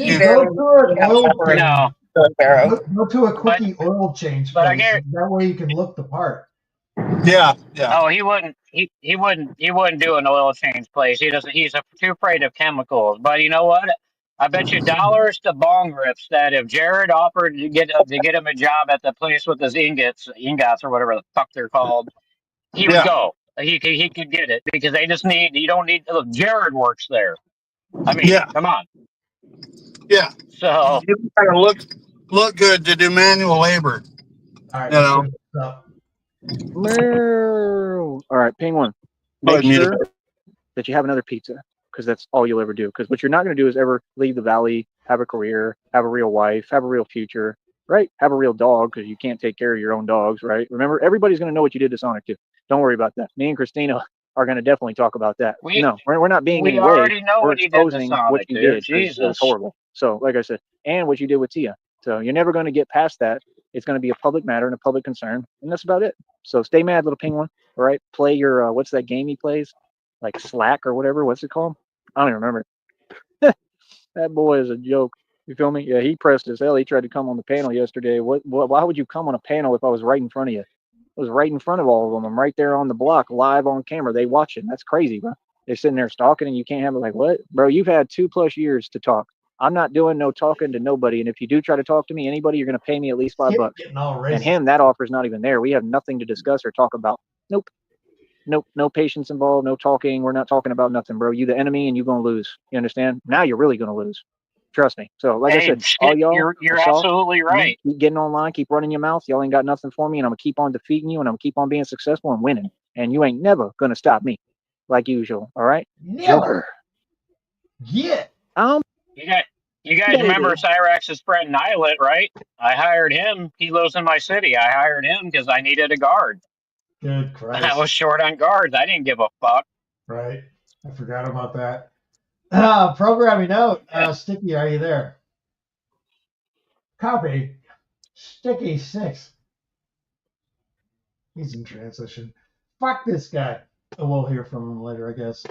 He Dude, You- go barely to an knew how to oil operate No, change. a barrow. Go to a but quickie oil change but I place. get. That way you can look the part. Yeah, yeah, Oh, he wouldn't. He wouldn't do an oil change place. He doesn't. He's too afraid of chemicals. But you know what? I bet you dollars to bong rips that if Jared offered to get him a job at the place with his ingots or whatever the fuck they're called, he would yeah, go. He could get it because they just need. You don't need. Look, Jared works there. I mean, yeah, come on. yeah. So You gotta look good to do manual labor. All right, You let's know. finish this up. All right, Penguin. Oh, Make I muted. sure that you have another pizza because that's all you'll ever do. Because what you're not going to do is ever leave the valley, have a career, have a real wife, have a real future, right? Have a real dog because you can't take care of your own dogs, right? Remember, everybody's going to know what you did to Sonic too. Don't worry about that. Me and Christina are going to definitely talk about that. we We're not being we any way. already know We're what he did to exposing what Sonic, you dude. did because it was Jesus. horrible. So, like I said, and what you did with Tia. So you're never going to get past that. It's going to be a public matter and a public concern, and that's about it. So stay mad, little penguin. All right, play your what's that game he plays? Like Slack or whatever. What's it called? I don't even remember. That boy is a joke. You feel me? Yeah, he pressed as hell. He tried to come on the panel yesterday. Why would you come on a panel if I was right in front of you? I was right in front of all of them. I'm right there on the block, live on camera. They watching. That's crazy, bro. They're sitting there stalking, and you can't have it. Like what, bro? You've had 2+ years to talk. I'm not doing no talking to nobody. And if you do try to talk to me, anybody, you're going to pay me at least $5. Getting all And racist. him, that offer's not even there. We have nothing to discuss or talk about. Nope. Nope. No patience involved. No talking. We're not talking about nothing, bro. You the enemy, and you're going to lose. You understand? Now you're really going to lose. Trust me. So, like I Hey, said, all Skip, y'all you're are soft. absolutely right. Keep getting online. Keep running your mouth. Y'all ain't got nothing for me, and I'm going to keep on defeating you, and I'm going to keep on being successful and winning. And you ain't never going to stop me, like usual. All right? Never. Yeah. You guys remember Cyrax's friend Nilet, right? I hired him. He lives in my city. I hired him because I needed a guard. Good Christ. I was short on guards. I didn't give a fuck. Right. I forgot about that. Programming note. Sticky, are you there? Copy. Sticky 6. He's in transition. Fuck this guy. We'll hear from him later, I guess.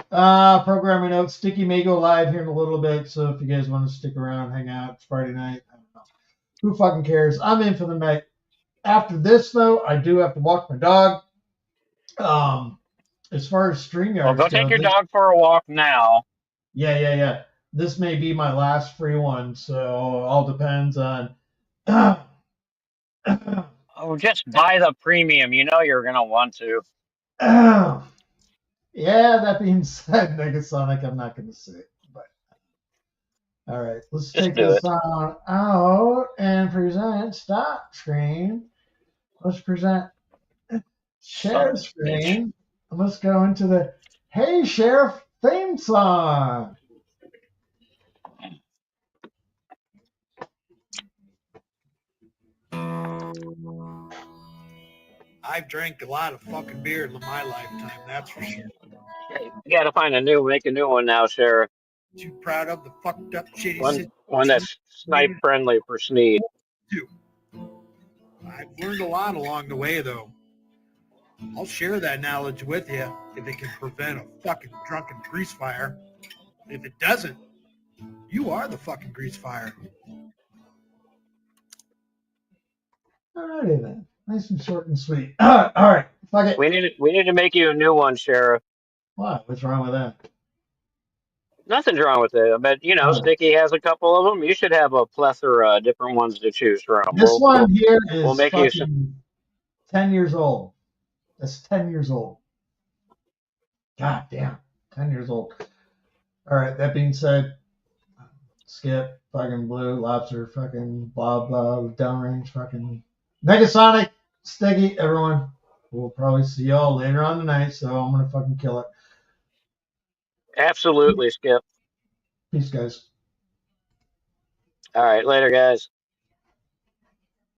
Programming note. Sticky may go live here in a little bit, so if you guys want to stick around, hang out. It's Friday night. I don't know. Who fucking cares? I'm in for the night. After this, though, I do have to walk my dog. As far as StreamYards Well, go take your dog for a walk now. Yeah. This may be my last free one, so all depends on. Oh, just buy the premium. You know you're gonna want to. Yeah, that being said, Negasonic, I'm not gonna say it, but all right, let's Just take do this it. on out and present stop screen. Let's present share screen. Let's go into the Hey Sheriff theme song. I've drank a lot of fucking beer in my lifetime, that's for sure. You gotta make a new one now, Sheriff. Too proud of the fucked up shitty One that's snipe friendly for Sneed. I've learned a lot along the way, though. I'll share that knowledge with you if it can prevent a fucking drunken grease fire. If it doesn't, you are the fucking grease fire. Alrighty then, nice and short and sweet. All right, fuck it. We need to make you a new one, Sheriff. What? What's wrong with that? Nothing's wrong with it, but you know, Sticky has a couple of them. You should have a plethora of different ones to choose from. This one here is we'll make fucking 10 years old. That's 10 years old. God damn, 10 years old. All right, that being said, Skip, fucking Blue, Lobster, fucking blah, blah, downrange, fucking Negasonic, Sticky, everyone. We'll probably see y'all later on tonight, so I'm going to fucking kill it. Absolutely, Skip. Peace, guys. All right, later, guys.